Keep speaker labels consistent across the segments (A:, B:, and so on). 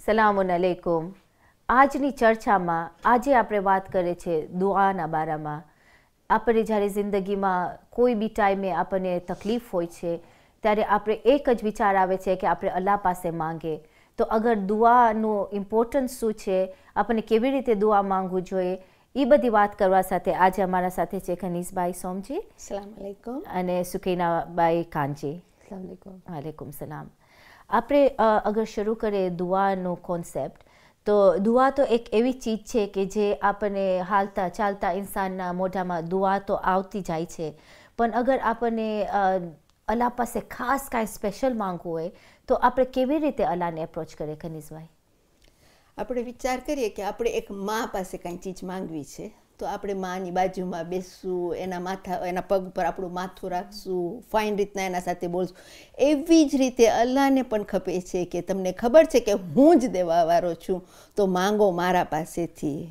A: સલામુન અલૈકુમ. આજની ચર્ચામાં આજે આપણે વાત કરીએ છીએ દુઆના બારામાં. આપણે જ્યારે જિંદગીમાં કોઈ બી ટાઈમે આપણને તકલીફ હોય છે ત્યારે આપણે એક જ વિચાર આવે છે કે આપણે અલ્લાહ પાસે માંગે. તો અગર દુઆનું ઇમ્પોર્ટન્સ શું છે, આપણને કેવી રીતે દુઆ માંગવું જોઈએ, એ બધી વાત કરવા સાથે આજે અમારા સાથે છે ખનીઝભાઈ સોમજી,
B: સલામ અલૈકુમ,
A: અને સુકૈનાબાઈ કાનજી.
B: સલામ અલૈકુમ.
A: વાલેકુમ સલામ. આપણે અગર શરૂ કરીએ દુઆનો કોન્સેપ્ટ, તો દુઆ તો એક એવી ચીજ છે કે જે આપણને હાલતા ચાલતા ઇન્સાનના મોઢામાં દુઆ તો આવતી જાય છે. પણ અગર આપણને અલ્લાહ પાસે ખાસ કાંઈ સ્પેશિયલ માંગવું હોય તો આપણે કેવી રીતે અલ્લાહને એપ્રોચ કરીએ ખનીઝભાઈ?
B: આપણે વિચાર કરીએ કે આપણે એક મા પાસે કાંઈ ચીજ માંગવી છે, તો આપણે માની બાજુમાં બેસવું, એના પગ પર આપણું માથું રાખશું, ફાઇન રીતના એના સાથે બોલશું. એવી જ રીતે અલ્લાહને પણ ખપે છે કે તમને ખબર છે કે હું જ દેવાવાળો છું, તો માંગો મારા પાસેથી.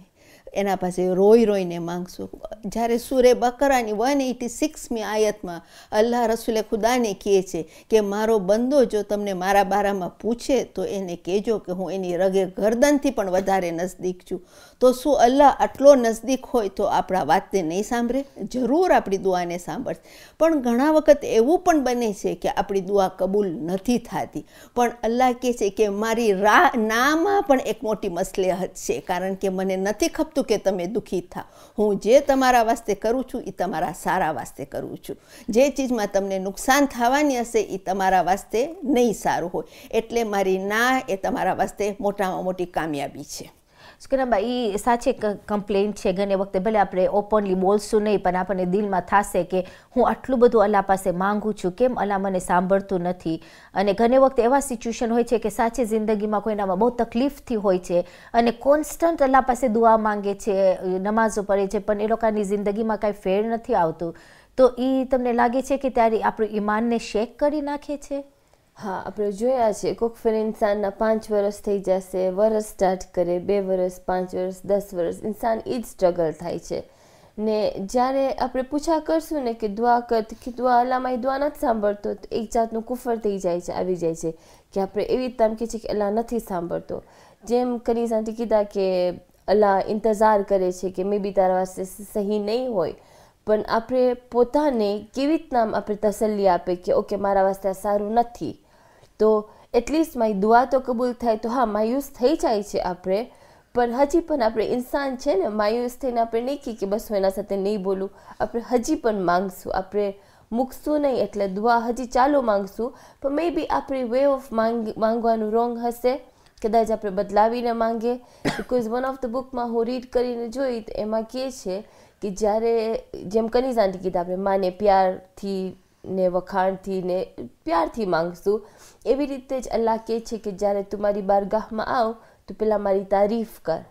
B: એના પાસે રોઈ રોઈને માંગશું. જ્યારે સૂરે બકરાની 186મી આયતમાં અલ્લાહ રસૂલે ખુદાને કહે છે કે મારો બંદો જો તમને મારા બારામાં પૂછે તો એને કહેજો કે હું એની રગે ગરદનથી પણ વધારે નજદીક છું. તો શું અલ્લાહ આટલો નજદીક હોય તો આપણા વાતને નહીં સાંભળે? જરૂર આપણી દુઆને સાંભળશે. પણ ઘણા વખત એવું પણ બને છે કે આપણી દુઆ કબૂલ નથી થતી. પણ અલ્લાહ કહે છે કે મારી નામાં પણ એક મોટી મસલેહત છે, કારણ કે મને નથી ખપતું કે તમે દુઃખી થાવ. હું જે તમારા વાસ્તે કરું છું એ તમારા સારા વાસ્તે કરું છું. જે ચીજમાં તમને નુકસાન થવાની હશે એ તમારા વાસ્તે નહીં સારું હોય. એટલે મારી ના એ તમારા વાસ્તે મોટામાં મોટી કામયાબી છે.
A: સુકૈનાબાઈ, એ સાચી કમ્પ્લેન્ટ છે. ઘણી વખતે ભલે આપણે ઓપનલી બોલશું નહીં, પણ આપણને દિલમાં થશે કે હું આટલું બધું અલ્લાહ પાસે માંગુ છું, કેમ અલ્લાહ મને સાંભળતું નથી. અને ઘણી વખતે એવા સિચ્યુએશન હોય છે કે સાચી જિંદગીમાં કોઈનામાં બહુ તકલીફથી હોય છે અને કોન્સ્ટન્ટ અલ્લાહ પાસે દુઆ માંગે છે, નમાઝો પડે છે, પણ એ લોકોની જિંદગીમાં કાંઈ ફેર નથી આવતું. તો એ તમને લાગે છે કે ત્યારે આપણું ઈમાનને શેક કરી નાખે છે?
C: હા, આપણે જોયા છે કોઈક ફેર ઇન્સાનના 5 વર્ષ થઈ જશે, વર્ષ સ્ટાર્ટ કરે, 2 વર્ષ, 5 વર્ષ, 10 વર્ષ, ઇન્સાન એ જ સ્ટ્રગલ થાય છે. ને જ્યારે આપણે પૂછા કરશું ને કે દુઆ કર, કે દુઆ અલ્લાહમાં એ દુઆ નથી સાંભળતો, તો એક જાતનું કુફર થઈ જાય છે, આવી જાય છે કે આપણે એવી રીતે એમ કહે છે કે અલ્લાહ નથી સાંભળતો. જેમ કનીઝ આંટી કીધા કે અલ્લાહ ઇંતજાર કરે છે કે મે બી તારા વાસ્તે સહી નહીં હોય, પણ આપણે પોતાને કેવી રીતના આપણે તસલ્લી આપે કે ઓકે મારા વાસ્તે આ સારું નથી, તો એટલીસ્ટ મારી દુઆ તો કબૂલ થાય. તો હા, માયુસ થઈ જાય છે આપણે, પણ હજી પણ આપણે ઇન્સાન છે ને, માયુસ થઈને આપણે નહીં કહીએ કે બસ હું એના સાથે નહીં બોલું. આપણે હજી પણ માંગશું, આપણે મૂકશું નહીં. એટલે દુઆ હજી ચાલુ માંગશું, પણ મે બી આપણી વે ઓફ માંગવાનું રોંગ હશે. કદાચ આપણે બદલાવીને માંગીએ. બિકોઝ વન ઓફ ધ બુકમાં હું રીડ કરીને જોઈ, તો એમાં કહે છે કે જ્યારે જેમ કનીઝ આંટી કીધા આપણે માને પ્યારથી ને વખાણથી ને પ્યારથી માંગશું, એવી રીતે જ અલ્લાહ કહે છે કે જ્યારે તું મારી બારગાહમાં આવ તો પહેલાં મારી તારીફ કર,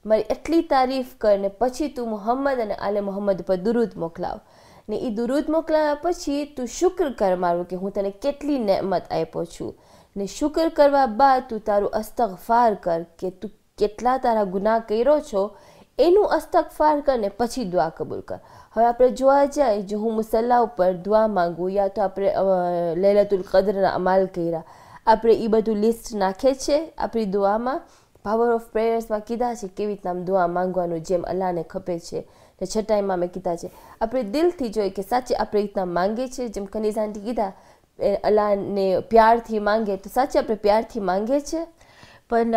C: મારી એટલી તારીફ કર, ને પછી તું મુહમ્મદ અને આલે મુહમ્મદ પર દુરૂદ મોકલાવ. ને એ દુરૂદ મોકલાવ્યા પછી તું શુક્ર કર મારું કે હું તને કેટલી નેમત આપ્યો છું. ને શુક્ર કરવા બાદ તું તારું અસ્તગફાર કર કે તું કેટલા તારા ગુનાહ કર્યો છો એનું અસ્તગફાર કર, ને પછી દુઆ કબૂલ કર. હવે આપણે જોવા જાય, જો હું મુસલ્લા ઉપર દુઆ માંગું, યા તો આપણે લૈલતુલ કદરના અમાલ કર્યા, આપણે એ બધું લિસ્ટ નાખે છે આપણી દુઆમાં. પાવર ઓફ પ્રેયર્સમાં કીધા છે કેવી રીતના દુઆ માંગવાનું જેમ અલ્લાહને ખપે છે. ને છઠ્ઠાઈમાં મેં કીધા છે આપણે દિલથી જોઈએ કે સાચે આપણે રીતના માંગીએ છીએ. જેમ કનીઝ આંટી કીધા અલ્લાહને પ્યારથી માંગે, તો સાચે આપણે પ્યારથી માંગીએ છીએ.
A: પણ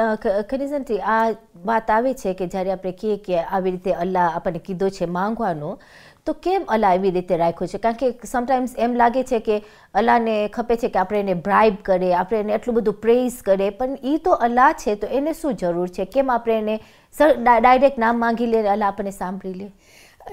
A: ખનીઝ આંટી, આ વાત આવે છે કે જ્યારે આપણે કહીએ કે આવી રીતે અલ્લાહ આપણને કીધો છે માંગવાનું, તો કેમ અલ્લાહ એવી રીતે રાખ્યું છે? કારણ કે સમટાઈમ્સ એમ લાગે છે કે અલ્લાહને ખપે છે કે આપણે એને બ્રાઇબ કરીએ, આપણે એને એટલું બધું પ્રેઝ કરીએ, પણ એ તો અલ્લાહ છે, તો એને શું જરૂર છે? કેમ આપણે એને ડાયરેક્ટ નામ માંગી લે, અલ્લાહ આપણને સાંભળી લે?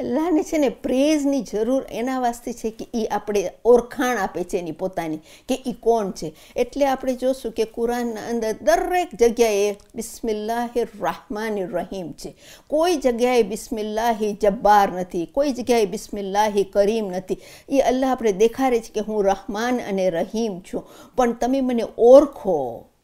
B: અલ્લાહને છે ને પ્રેઝની જરૂર એના વાસ્તે છે કે એ આપણે ઓળખાણ આપે છે એની પોતાની, કે એ કોણ છે. એટલે આપણે જોશું કે કુરાનના અંદર દરેક જગ્યાએ બિસ્મિલ્લાહિર rahmanir રહીમ છે. કોઈ જગ્યાએ બિસ્મિલ્લાહી જબ્બાર નથી, કોઈ જગ્યાએ બિસ્મિલ્લાહી કરીમ નથી. એ અલ્લાહ આપણે દેખાડે છે કે હું રહમાન અને રહીમ છું, પણ તમે મને ઓળખો.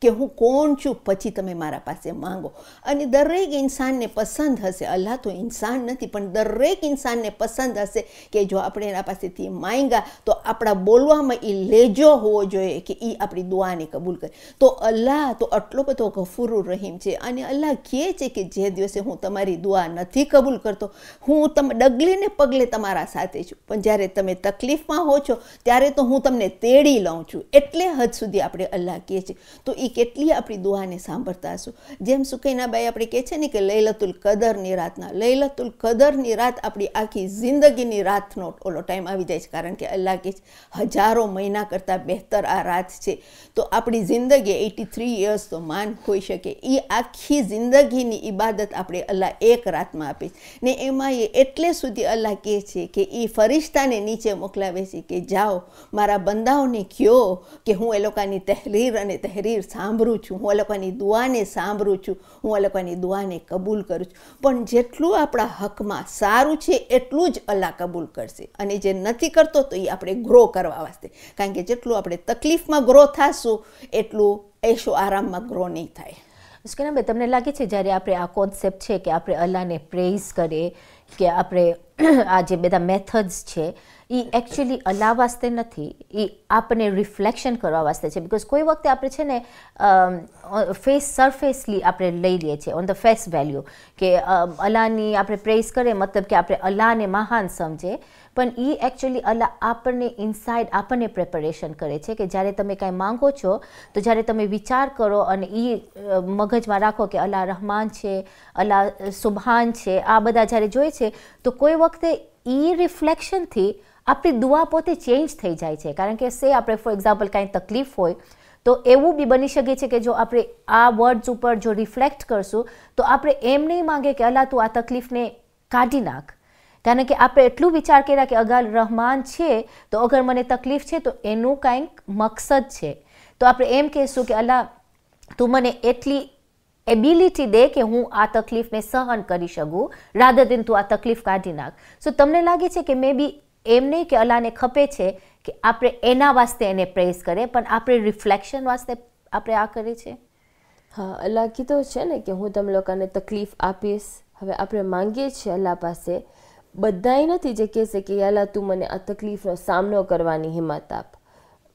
B: કે હું કોણ છું, પછી તમે મારા પાસે માંગો. અને દરેક ઇન્સાનને પસંદ હશે, અલ્લાહ તો ઇન્સાન નથી, પણ દરેક ઇન્સાનને પસંદ હશે કે જો આપણે એના પાસેથી માંગ્યા તો આપણા બોલવામાં એ લેજો હોવો જોઈએ કે એ આપણી દુઆને કબૂલ કરે. તો અલ્લાહ તો આટલો બધો ગફૂરુ રહીમ છે, અને અલ્લાહ કહે છે કે જે દિવસે હું તમારી દુઆ નથી કબૂલ કરતો, હું ડગલે ને પગલે તમારા સાથે છું, પણ જ્યારે તમે તકલીફમાં હો છો ત્યારે તો હું તમને તેડી લઉં છું. એટલે હદ સુધી આપણે અલ્લાહ કહે છે. તો એ કેટલી આપણી દુઆને સાંભળતા હશું. જેમ સુકૈનાબાઈ આપણે કહે છે ને કે લૈલતુલ કદરની રાતના, લૈલતુલ કદરની રાત આપણી આખી જિંદગીની રાતનો ઓલો ટાઈમ આવી જાય છે, કારણ કે અલ્લાહ કહે છે હજારો મહિના કરતાં બહેતર આ રાત છે. તો આપણી જિંદગી 83 યર્સ તો માન હોઈ શકે, એ આખી જિંદગીની ઇબાદત આપણે અલ્લાહ એક રાતમાં આપે છે. ને એમાં એ એટલે સુધી અલ્લાહ કહે છે કે એ ફરિશ્તાને નીચે મોકલાવે છે કે જાઓ મારા બંદાઓને કહો કે હું એ લોકોની તહરીર અને તહરીર સાંભળું છું, હું એ લોકોની દુઆને સાંભળું છું, હું એ લોકોની દુઆને કબૂલ કરું છું. પણ જેટલું આપણા હકમાં સારું છે એટલું જ અલ્લાહ કબૂલ કરશે, અને જે નથી કરતો તો એ આપણે ગ્રો કરવા વાસ્તે, કારણ કે જેટલું આપણે તકલીફમાં ગ્રો થશું એટલું એશો આરામમાં ગ્રો નહીં થાય.
A: મુશ્કેનાબેન, તમને લાગે છે જ્યારે આપણે આ કોન્સેપ્ટ છે કે આપણે અલ્લાહને પ્રેઝ કરીએ, કે આપણે આ જે બધા મેથડ્સ છે એ એકચ્યુઅલી અલ્લાહ વાસ્તે નથી, એ આપણને રિફ્લેક્શન કરવા વાસ્તે છે. બિકોઝ કોઈ વખતે આપણે છે ને સરફેસલી આપણે લઈ લઈએ છીએ ઓન ધ ફેસ વેલ્યુ કે અલ્લાહની આપણે પ્રેઝ કરીએ મતલબ કે આપણે અલ્લાહને મહાન સમજે, પણ એ એકચ્યુઅલી અલ્લાહ આપણને ઇનસાઇડ આપણને પ્રેપરેશન કરે છે કે જ્યારે તમે કાંઈ માંગો છો તો જ્યારે તમે વિચાર કરો અને એ મગજમાં રાખો કે અલ્લાહ રહમાન છે, અલ્લાહ સુબહાન છે, આ બધા જ્યારે જોઈએ છે તો કોઈ વખતે એ રિફ્લેક્શનથી આપણી દુઆ પોતે ચેન્જ થઈ જાય છે. કારણ કે આપણે ફોર એક્ઝામ્પલ કાંઈ તકલીફ હોય તો એવું બી બની શકે છે કે જો આપણે આ વર્ડ્સ ઉપર જો રિફ્લેક્ટ કરશું તો આપણે એમ નહીં માંગે કે અલ્લાહ તું આ તકલીફને કાઢી નાખ, કારણ કે આપણે એટલું વિચાર કર્યા કે અગર રહમાન છે તો અગર મને તકલીફ છે તો એનું કાંઈક મકસદ છે. તો આપણે એમ કહીશું કે અલ્લાહ તું મને એટલી એબિલિટી દે કે હું આ તકલીફને સહન કરી શકું, રાધર દેન તું આ તકલીફ કાઢી નાખ. સો તમને લાગે છે કે મે બી એમ નહીં કે અલ્લાહને ખપે છે કે આપણે એના વાસ્તે એને પ્રેઝ કરે, પણ આપણે રિફ્લેક્શન વાસ્તે આપણે આ કરીએ છીએ.
C: હા, અલ્લાહ કીધું છે ને કે હું તમે લોકોને તકલીફ આપીશ. હવે આપણે માંગીએ છીએ અલ્લાહ પાસે, બધાય નથી જે કહેશે કે અલ્લાહ તું મને આ તકલીફનો સામનો કરવાની હિંમત આપ.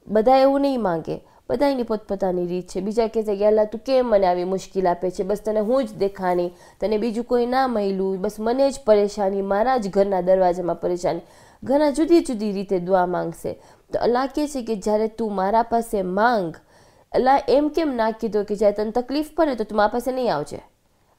C: બધા એવું નહીં માંગે, બધાની પોતપોતાની રીત છે. બીજા કહેશે કે અલ્લાહ તું કેમ મને આવી મુશ્કેલ આપે છે, બસ તને હું જ દેખાણી, તને બીજું કોઈ ના મળ્યું, બસ મને જ પરેશાની, મારા જ ઘરના દરવાજામાં પરેશાની. ઘણા જુદી જુદી રીતે દુઆ માંગશે. તો અલ્લાહ કહે છે કે જ્યારે તું મારા પાસે માંગ, અલ્લાહ એમ કેમ ના કીધો કે જ્યારે તને તકલીફ પડે તો તું મારા પાસે નહીં આવજે.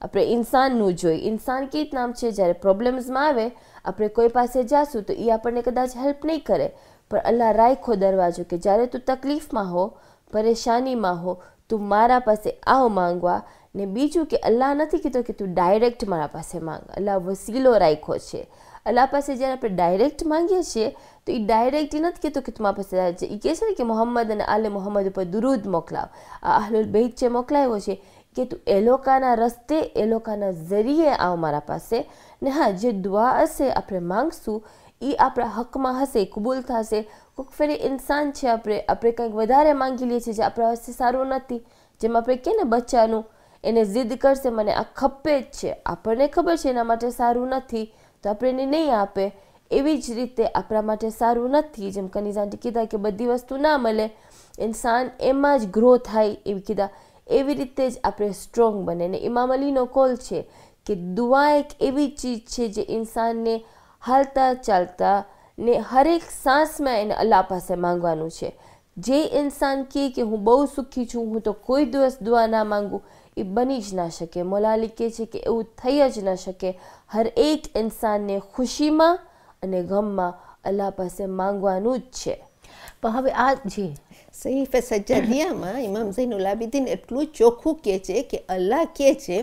C: આપણે ઇન્સાનનું જોઈ, ઇન્સાન કેવી નામ છે, જ્યારે પ્રોબ્લેમ્સમાં આવે આપણે કોઈ પાસે જાશું તો એ આપણને કદાચ હેલ્પ નહીં કરે, પણ અલ્લાહ રાખ્યો દરવાજો કે જ્યારે તું તકલીફમાં હો, પરેશાનીમાં હો, તું મારા પાસે આવ માંગવા. ને બીજું કે અલ્લાહ નથી કીધો કે તું ડાયરેક્ટ મારા પાસે માંગ, અલ્લાહ વસીલો રાખ્યો છે. અલ્લાહ પાસે જ્યારે આપણે ડાયરેક્ટ માંગીએ છીએ તો એ ડાયરેક્ટ નથી કહેતો કે તું મારા પાસે આવે છે. એ કહે છે ને કે મોહમ્મદ અને આલે મોહમ્મદ ઉપર દુરૂદ મોકલાવ, આ અહલુલ બૈત જે મોકલાવ્યો છે કે તું એ લોકોના રસ્તે, એ લોકોના ઝરીએ આવ મારા પાસે. ને હા, જે દુઆ હશે આપણે માંગશું એ આપણા હકમાં હશે, કબૂલ થશે. કોઈક ફેરી ઇન્સાન છે, આપણે કંઈક વધારે માંગી લઈએ છીએ જે આપણા વાસ્તે સારું નથી. જેમ આપણે કહે ને બચ્ચાનું, એને જીદ કરશે મને આ ખપે જ છે, આપણને ખબર છે એના માટે સારું નથી તો આપણે એને નહીં આપે. એવી જ રીતે આપણા માટે સારું નથી, જેમ કનીઝાંટી કીધા કે બધી વસ્તુ ના મળે, ઇન્સાન એમાં જ ગ્રો થાય એવી કીધા. એવી રીતે જ આપણે સ્ટ્રોંગ બને. ને ઇમામ અલીનો કોલ છે કે દુઆ એક એવી ચીજ છે જે ઇન્સાનને હાલતા ચાલતા ને હરેક સાંસમાં એને અલ્લાહ પાસે માંગવાનું છે. જે ઇન્સાન કહે કે હું બહુ સુખી છું, હું તો કોઈ દિવસ દુઆ ના માંગું, એ બની જ ના શકે. મૌલા અલી કહે છે કે એવું થઈ જ ન શકે. હર એક ઇન્સાનને ખુશીમાં અને ગમમાં અલ્લાહ પાસે માંગવાનું જ છે.
A: પણ હવે આ જી
B: સહીફે સજ્જાદિયામાં ઇમામ ઝૈનુલ આબિદીન એટલું ચોખ્ખું કહે છે કે અલ્લાહ કહે છે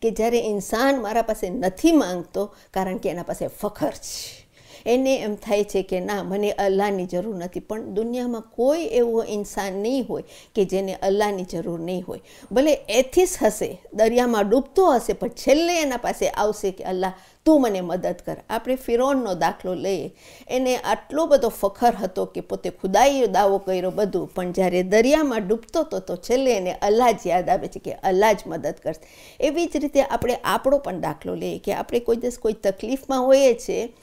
B: કે જ્યારે ઇન્સાન મારા પાસે નથી માંગતો કારણ કે એના પાસે ફખર છે, એને એમ થાય છે કે ના, મને અલ્લાહની જરૂર નથી. પણ દુનિયામાં કોઈ એવો ઇન્સાન નહીં હોય કે જેને અલ્લાહની જરૂર નહીં હોય. ભલે એથિસ હશે, દરિયામાં ડૂબતો હશે, પણ છેલ્લે એના પાસે આવશે કે અલ્લાહ તું મને મદદ કર. આપણે ફિરૌનનો દાખલો લઈએ. એને આટલો બધો ફખર હતો કે પોતે ખુદાઈએ દાવો કર્યો બધું, પણ જ્યારે દરિયામાં ડૂબતો હતો તો છેલ્લે એને અલ્લાહ જ યાદ આવે છે કે અલ્લાહ જ મદદ કરશે. એવી જ રીતે આપણે આપણો પણ દાખલો લઈએ કે આપણે કોઈ દિવસ કોઈ તકલીફમાં હોઈએ છીએ.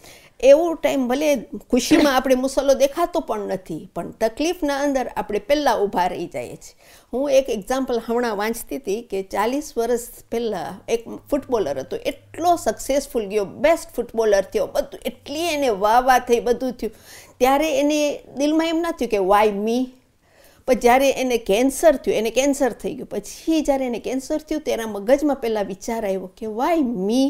B: એવો ટાઈમ ભલે ખુશીમાં આપણે મુસલ્લો દેખાતો પણ નથી, પણ તકલીફના અંદર આપણે પહેલાં ઊભા રહી જઈએ છીએ. હું એક એક્ઝામ્પલ હમણાં વાંચતી હતી કે 40 વર્ષ પહેલાં એક ફૂટબોલર હતો, એટલો સક્સેસફુલ ગયો, બેસ્ટ ફૂટબોલર થયો, બધું એટલી એને વાહ થઈ, બધું થયું. ત્યારે એને દિલમાં એમ ના થયું કે વાય મી. પણ જ્યારે એને કેન્સર થયું, એને કેન્સર થઈ ગયું. પછી જ્યારે એને કેન્સર થયું તો એના મગજમાં પહેલાં વિચાર આવ્યો કે વાય મી.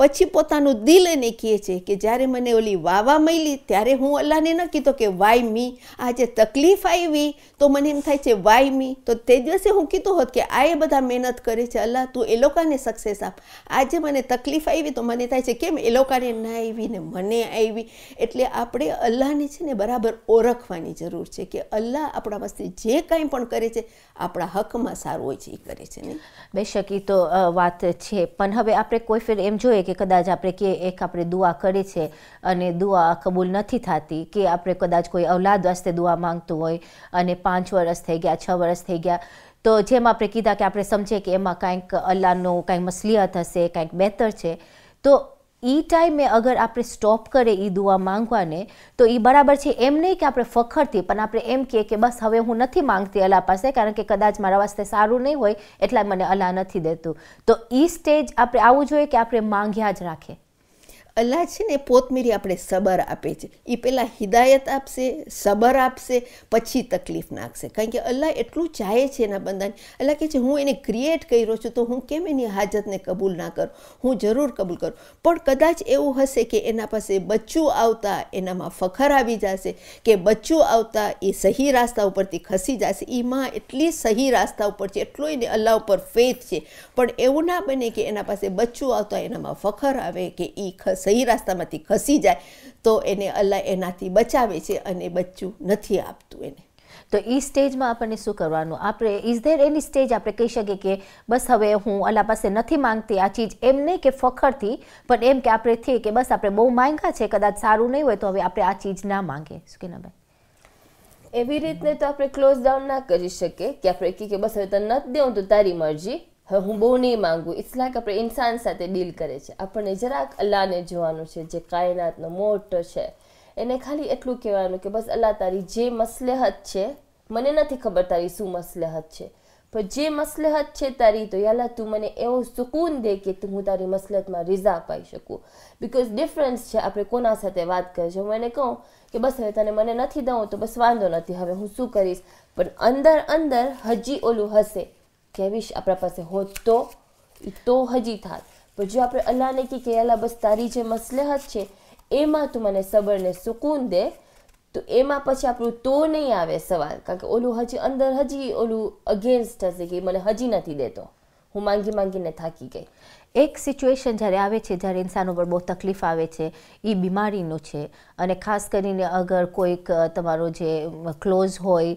B: પછી પોતાનું દિલ એને કહે છે કે જ્યારે મને ઓલી વાવા મળી ત્યારે હું અલ્લાહને ન કીધો કે વાય મી. આજે તકલીફ આવી તો મને એમ થાય છે વાય મી. તો તે દિવસે હું કીધું હોત કે આ એ બધા મહેનત કરે છે, અલ્લાહ તું એ લોકોને સક્સેસ આપ. આજે મને તકલીફ આવી તો મને થાય છે કેમ એ લોકોને ના આવી ને મને આવી. એટલે આપણે અલ્લાહને છે ને બરાબર ઓળખવાની જરૂર છે કે અલ્લાહ આપણા વાસ્તે જે કાંઈ પણ કરે છે આપણા હકમાં સારું હોય છે એ કરે છે ને.
A: બેશક એ તો વાત છે, પણ હવે આપણે કોઈ ફેર એમ જોઈએ કે કદાચ આપણે કે એક આપણે દુઆ કરી છે અને દુઆ કબૂલ નથી થતી, કે આપણે કદાચ કોઈ ઔલાદ વાસ્તે દુઆ માંગતું હોય અને 5 વર્ષ થઈ ગયા, 6 વર્ષ થઈ ગયા, તો જેમ આપણે કીધા કે આપણે સમજીએ કે એમાં કાંઈક અલ્લાહનો કાંઈક મસલિહત હશે, કાંઈક બહેતર છે, તો એ ટાઈમે અગર આપણે સ્ટોપ કરે એ દુઆ માંગવાને તો એ બરાબર છે. એમ નહીં કે આપણે ફખરથી, પણ આપણે એમ કહીએ કે બસ હવે હું નથી માંગતી અલ્લાહ પાસે, કારણ કે કદાચ મારા વાસ્તે સારું નહીં હોય એટલે મને અલ્લાહ નથી દેતું. તો એ સ્ટેજ આપણે આવવું જોઈએ કે આપણે માંગ્યા જ રાખે.
B: અલ્લાહ છે ને પોતમીરી આપણે સબર આપે છે. એ પહેલાં હિદાયત આપશે, સબર આપશે, પછી તકલીફ નાખશે. કારણ કે અલ્લાહ એટલું ચાહે છે એના બંદાને. અલ્લાહ કહે છે હું એને ક્રિએટ કર્યો છું તો હું કેમ એની હાજતને કબૂલ ના કરું, હું જરૂર કબૂલ કરું. પણ કદાચ એવું હશે કે એના પાસે બચ્ચું આવતા એનામાં ફખર આવી જશે, કે બચ્ચું આવતા એ સહી રાસ્તા ઉપરથી ખસી જશે. એ માં એટલી સહી રાસ્તા ઉપર છે, એટલો એને અલ્લાહ ઉપર ફેથ છે. પણ એવું ના બને કે એના પાસે બચ્ચું આવતા એનામાં ફખર આવે કે એ સહી રાસ્તામાંથી ખસી જાય તો એને અલ્લાહ એનાથી બચાવે છે અને બચ્ચું નથી આપતું એને.
A: તો એ સ્ટેજમાં આપણને શું કરવાનું? આપણે ઇઝ ધેર એની સ્ટેજ આપણે કહી શકીએ કે બસ હવે હું અલ્લાહ પાસે નથી માંગતી આ ચીજ, એમ નહીં કે ફખરથી, પણ એમ કે આપણે થઈએ કે બસ આપણે બહુ માંગ્યા છે, કદાચ સારું નહીં હોય તો હવે આપણે આ ચીજ ના માંગીએ. સુકીનાભાઈ,
C: એવી રીતને તો આપણે ક્લોઝ ડાઉન ના કરી શકીએ કે આપણે કહીએ કે બસ હવે તને નથી દેવું તો તારી મરજી, હવે હું બહુ નહીં માંગું. ઇટ્સ લાઈક આપણે ઇન્સાન સાથે ડીલ કરે છે. આપણને જરાક અલ્લાહને જોવાનું છે, જે કાયનાતનો મોટો છે, એને ખાલી એટલું કહેવાનું કે બસ અલ્લાહ તારી જે મસલહત છે, મને નથી ખબર તારી શું મસલહત છે, પણ જે મસલહત છે તારી, તો યાલ્લા તું મને એવો સુકૂન દે કે હું તારી મસલહતમાં રિઝા પાઈ શકું. બિકોઝ ડિફરન્સ છે આપણે કોના સાથે વાત કરે છે. હું એને કહું કે બસ હવે તને મને નથી દઉં તો બસ વાંધો નથી, હવે હું શું કરીશ, પણ અંદર અંદર હજી ઓલું હશે કે વિશ આપણા પાસે હોત તો હજી થાત. પણ જો આપણે અલ્લાહને કહીએ કે અલ્લાહ બસ તારી જે મસલહત છે એમાં તું મને સબર ને સુકૂન દે, તો એમાં પછી આપણું તો નહીં આવે સવાલ, કારણ કે ઓલું હજી અંદર હજી ઓલું અગેન્સ્ટ હશે કે મને હજી નથી દેતો, હું માંગી માંગીને થાકી ગઈ.
A: એક સિચ્યુએશન જ્યારે આવે છે, જ્યારે ઇન્સાનો પર બહુ તકલીફ આવે છે, એ બીમારીનું છે, અને ખાસ કરીને અગર કોઈક તમારો જે ક્લોઝ હોય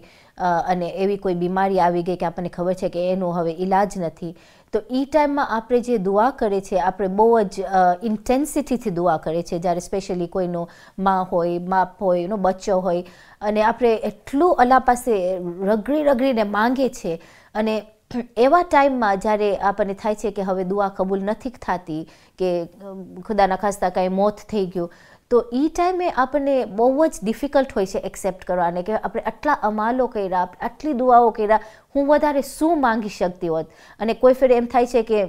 A: અને એવી કોઈ બીમારી આવી ગઈ કે આપણને ખબર છે કે એનો હવે ઈલાજ નથી, તો એ ટાઈમમાં આપણે જે દુઆ કરે છે, આપણે બહુ જ ઇન્ટેન્સિટીથી દુઆ કરે છે. જ્યારે સ્પેશિયલી કોઈનો માં હોય, બાપ હોય, એનો બચ્ચો હોય, અને આપણે એટલું અલ્લાહ પાસે રગડીને માંગે છે, અને એવા ટાઈમમાં જ્યારે આપણને થાય છે કે હવે દુઆ કબૂલ નથી થતી, કે ખુદાના ખાસ્તા કાંઈ મોત થઈ ગયું, તો એ ટાઈમે આપણને બહુ જ ડિફિકલ્ટ હોય છે એક્સેપ્ટ કરવાને કે આપણે આટલા અમાલો કર્યા, આટલી દુઆઓ કર્યા, હું વધારે શું માંગી શકતી હોત. અને કોઈ ફેર એમ થાય છે કે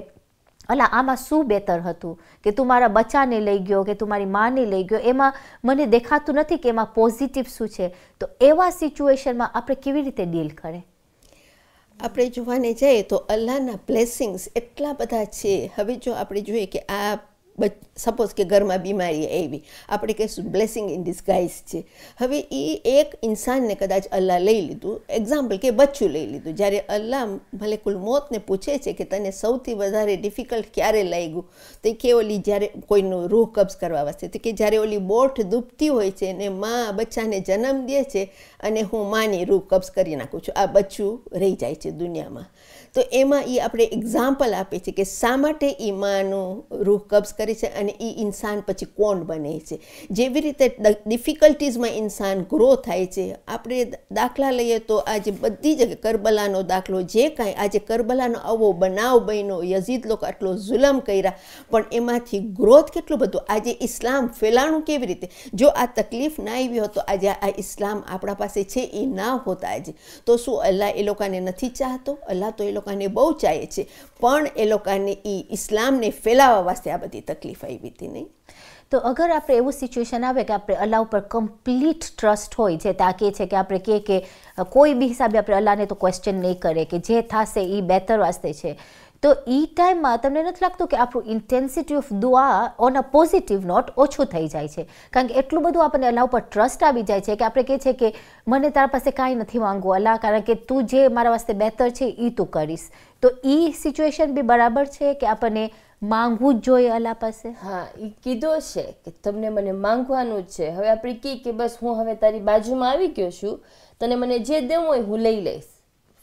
A: અલા આમાં શું બહેતર હતું કે તું મારા બચ્ચાને લઈ ગયો, કે તું મારી માને લઈ ગયો, એમાં મને દેખાતું નથી કે એમાં પોઝિટિવ શું છે. તો એવા સિચ્યુએશનમાં આપણે કેવી રીતે ડીલ કરે?
B: આપણે જોવાને જઈએ તો અલ્લાહના બ્લેસિંગ્સ એટલા બધા છે. હવે જો આપણે જોઈએ કે આ સપોઝ કે ઘરમાં બીમારી આવી, આપણે કહીશું બ્લેસિંગ ઇન ડિસ્ગાઇઝ છે. હવે એ એક ઇન્સાનને કદાચ અલ્લાહ લઈ લીધું, એક્ઝામ્પલ કે બચ્ચું લઈ લીધું. જ્યારે અલ્લાહ મલેકુલ મોતને પૂછે છે કે તને સૌથી વધારે ડિફિકલ્ટ ક્યારે લાગ્યું, તો કે ઓલી જ્યારે કોઈનું રૂહ કબ્ઝ કરવા વાસ્તે, તો કે જ્યારે ઓલી બોટ ડૂબતી હોય છે ને માં બચ્ચાને જન્મ દે છે અને હું માની રૂહ કબ્ઝ કરી નાખું છું, આ બચ્ચું રહી જાય છે દુનિયામાં. તો એમાં એ આપણે એક્ઝામ્પલ આપે છે કે શા માટે એ માનું રૂહ કબ્ઝ કરે છે અને એ ઇન્સાન પછી કોણ બને છે. જેવી રીતે ડિફિકલ્ટીઝમાં ઇન્સાન ગ્રો થાય છે. આપણે દાખલા લઈએ તો આજે બધી જગ્યાએ કરબલાનો દાખલો, જે કાંઈ આજે કરબલાનો આવો બનાવ બન્યો, યઝીદ લોકો આટલો જુલમ કર્યા, પણ એમાંથી ગ્રોથ કેટલું બધું. આજે ઇસ્લામ ફેલાણું કેવી રીતે, જો આ તકલીફ ના આવી હોત તો આજે આ ઇસ્લામ આપણા પાસે છે એ ના હોત આજે. તો શું અલ્લાહ એ લોકોને નથી ચાહતો? અલ્લાહ તો એ લોકોને બહુ ચાહે છે, પણ એ લોકોને એ ઇસ્લામને ફેલાવવા વાસ્તે આ બધી તકલીફ આવી હતી નહીં.
A: તો અગર આપણે એવું સિચ્યુએશન આવે કે આપણે અલ્લાહ ઉપર કમ્પ્લીટ ટ્રસ્ટ હોય, જે તાકે છે કે આપણે કે કોઈ બી હિસાબે આપણે અલ્લાહને તો ક્વેશ્ચન નહીં કરે, કે જે થશે એ બેટર વાસ્તે છે, તો એ ટાઈમમાં તમને નથી લાગતું કે આપણું ઇન્ટેન્સિટી ઓફ દુઆ ઓન અ પોઝિટિવ નોટ ઓછું થઈ જાય છે? કારણ કે એટલું બધું આપણને અલ્લાહ ઉપર ટ્રસ્ટ આવી જાય છે કે આપણે કહે છે કે મને તારા પાસે કાંઈ નથી માંગવું અલ્લાહ, કારણ કે તું જે મારા વાસ્તે બેતર છે એ તું કરીશ. તો એ સિચ્યુએશન બી બરાબર છે કે આપણને માંગવું જ જોઈએ અલ્લાહ પાસે?
C: હા, એ કીધો છે કે તમને મને માંગવાનું જ છે. હવે આપણે કહીએ કે બસ હું હવે તારી બાજુમાં આવી ગયો છું, તને મને જે દેવું હોય હું લઈ લઈશ,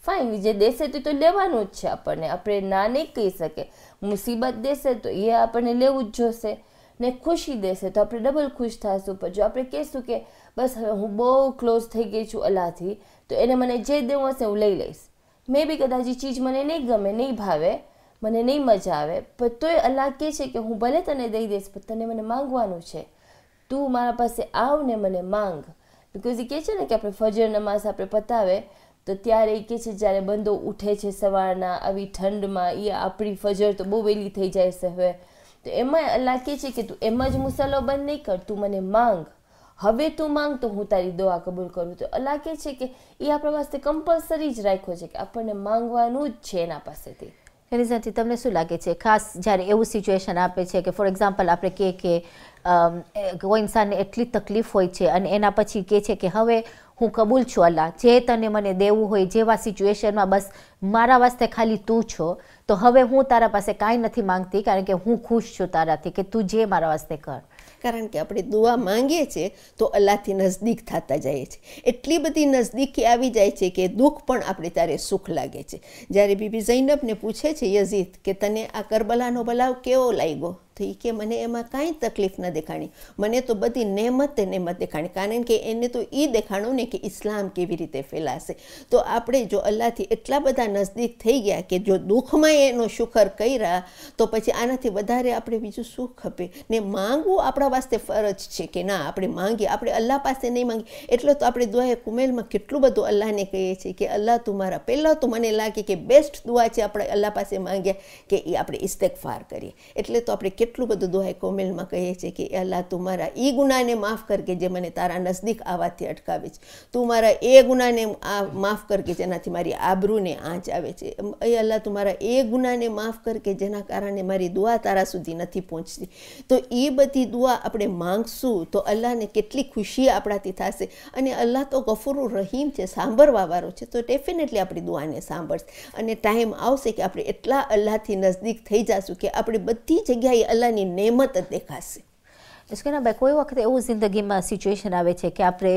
C: ફાઇન, જે દેશે તો લેવાનું જ છે આપણને, આપણે ના નહીં કહી શકે. મુસીબત દેશે તો એ આપણને લેવું જ જોશે, ને ખુશી દેશે તો આપણે ડબલ ખુશ થશું. પણ જો આપણે કહીશું કે બસ હવે હું બહુ ક્લોઝ થઈ ગઈ છું અલ્લાહથી, તો એને મને જે દેવું હશે હું લઈ લઈશ. મે બી કદાચ એ ચીજ મને નહીં ગમે, નહીં ભાવે, મને નહીં મજા આવે, પણ તોય અલ્લાહ કહે છે કે હું ભલે તને દઈ દઈશ, પણ તને મને માંગવાનું છે. તું મારા પાસે આવ ને મને માંગ. બિકોઝ એ કહે છે ને કે આપણે ફજર નમાઝ આપણે પતાવે તો ત્યારે એ કહે છે જ્યારે બંદો ઉઠે છે સવારના આવી ઠંડમાં, એ આપણી ફજર તો બહુ વહેલી થઈ જાય છે હવે, તો એમાં અલ્લાહ કહે છે કે તું એમ જ મુસલ્લો બંધ નહીં કર, તું મને માંગ. હવે તું માંગ તો હું તારી દુઆ કબૂલ કરું. તો અલ્લાહ કહે છે કે એ આપણા વાસ્તે કમ્પલસરી જ રાખ્યો છે કે આપણને માંગવાનું જ છે એના પાસેથી.
A: રિઝલ્ટથી તમને શું લાગે છે, ખાસ જ્યારે એવું સિચ્યુએશન આપે છે કે ફોર એક્ઝામ્પલ આપણે કહે કે કોઈ ઇન્સાનને એટલી તકલીફ હોય છે અને એના પછી કહે છે કે હવે હું કબૂલ છું અલ્લાહ, જે તને મને દેવું હોય, જેવા સિચ્યુએશનમાં બસ મારા વાસ્તે ખાલી તું છો, તો હવે હું તારા પાસે કાંઈ નથી માંગતી, કારણ કે હું ખુશ છું તારાથી, કે તું જે મારા વાસ્તે કર.
B: કારણ કે આપણે દુઆ માંગીએ છીએ તો અલ્લાહથી નજદીક થતા જાય છે. એટલી બધી નજદીકી આવી જાય છે કે દુઃખ પણ આપણે ત્યારે સુખ લાગે છે. જ્યારે બીબી ઝૈનબને પૂછે છે યઝીદ કે તને આ કરબલાનો બલાવ કેવો લાગ્યો, તો એ કે મને એમાં કાંઈ તકલીફ ન દેખાણી, મને તો બધી નેમત દેખાણી, કારણ કે એને તો એ દેખાણું ને કે ઇસ્લામ કેવી રીતે ફેલાશે. તો આપણે જો અલ્લાહથી એટલા બધા નજદીક થઈ ગયા કે જો દુઃખમાં એનો શુકર કર્યા, તો પછી આનાથી વધારે આપણે બીજું શું ખપે. ને માંગવું આપણા વાસ્તે ફરજ છે કે ના આપણે માંગીએ, આપણે અલ્લાહ પાસે નહીં માંગીએ. એટલે તો આપણે દુઆએ કુમેલમાં કેટલું બધું અલ્લાહને કહીએ છીએ કે અલ્લાહ તું મારા, પહેલાં તો મને લાગે કે બેસ્ટ દુઆ છે આપણે અલ્લાહ પાસે માંગ્યા કે એ આપણે ઇસ્તિગફાર કરીએ. એટલે તો આપણે કેટલું બધું દુઆએ કોમેલમાં કહીએ છીએ કે અલ્લાહ તું મારા એ ગુનાને માફ કર કે જે મને તારા નજદીક આવવાથી અટકાવે છે, તું મારા એ ગુનાને માફ કર કે જેનાથી મારી આબરૂને આંચ આવે છે, એ અલ્લાહ તું મારા એ ગુનાને માફ કર કે જેના કારણે મારી દુઆ તારા સુધી નથી પહોંચતી. તો એ બધી દુઆ આપણે માંગશું તો અલ્લાહને કેટલી ખુશી આપણાથી થશે. અને અલ્લાહ તો ગફુર રહીમ છે, સાંભળવાવાળો છે, તો ડેફિનેટલી આપણી દુઆને સાંભળશે. અને ટાઈમ આવશે કે આપણે એટલા અલ્લાહથી નજદીક થઈ જશું કે આપણે બધી જગ્યાએ અલ્લાહની નેમત જ દેખાશે.
A: ભાઈ, કોઈ વખત એવું જિંદગીમાં સિચ્યુએશન આવે છે કે આપણે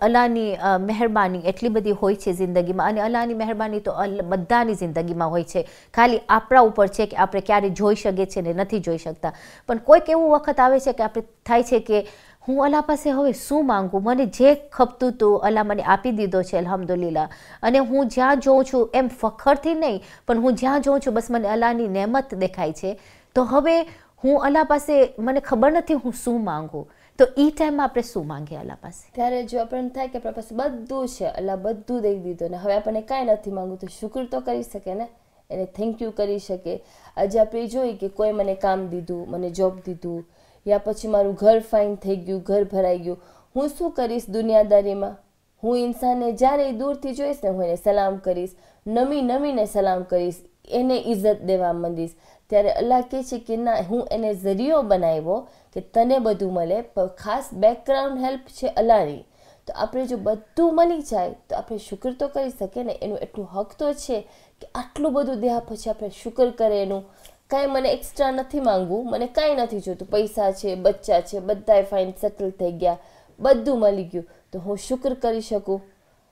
A: અલ્લાહની મહેરબાની એટલી બધી હોય છે જિંદગીમાં, અને અલ્લાહની મહેરબાની તો બધાની જિંદગીમાં હોય છે, ખાલી આપણા ઉપર છે કે આપણે ક્યારે જોઈ શકીએ છીએ ને નથી જોઈ શકતા. પણ કોઈક એવું વખત આવે છે કે આપણે થાય છે કે હું અલ્લાહ પાસે હવે શું માંગું, મને જે ખપતું હતું અલ્લાહ મને આપી દીધો છે અલ્હમ્દુલિલ્લાહ, અને હું જ્યાં જોઉં છું એમ ફખરથી નહીં, પણ હું જ્યાં જોઉં છું બસ મને અલ્લાહની નેમત દેખાય છે, તો હવે હું અલ્લાહ પાસે મને ખબર નથી હું શું માંગું. તો એ ટાઈમમાં આપણે શું માંગીએ અલ્લાહ પાસે?
C: ત્યારે જો આપણને થાય કે આપણા પાસે બધું છે, અલ્લાહ બધું દઈ દીધું, ને હવે આપણને કાંઈ નથી માંગવું, તો શુક્ર તો કરી શકે ને, એને થેન્ક યુ કરી શકે. આજે આપણે જોઈએ કે કોઈ મને કામ દીધું, મને જોબ દીધું, યા પછી મારું ઘર ફાઇન થઈ ગયું, ઘર ભરાઈ ગયું, હું શું કરીશ દુનિયાદારીમાં? હું ઇન્સાનને જ્યારે દૂરથી જોઈશ ને હું એને સલામ કરીશ, નમીને સલામ કરીશ, એને ઇજ્જત દેવા માંડીશ, ત્યારે અલ્લાહ કહે છે કે ના, હું એને ઝરિયો બનાવ્યો કે તને બધું મળે, પણ ખાસ બેકગ્રાઉન્ડ હેલ્પ છે અલ્લાહની. તો આપણે જો બધું મળી જાય તો આપણે શુક્ર તો કરી શકીએ ને. એનું એટલું હક તો છે કે આટલું બધું દેવા પછી આપણે શુક્ર કરે એનું. કાંઈ મને એક્સ્ટ્રા નથી માંગવું, મને કાંઈ નથી જોતું, પૈસા છે, બચ્ચા છે, બધાય ફાઇન સેટલ થઈ ગયા, બધું મળી ગયું, તો હું શુક્ર કરી શકું.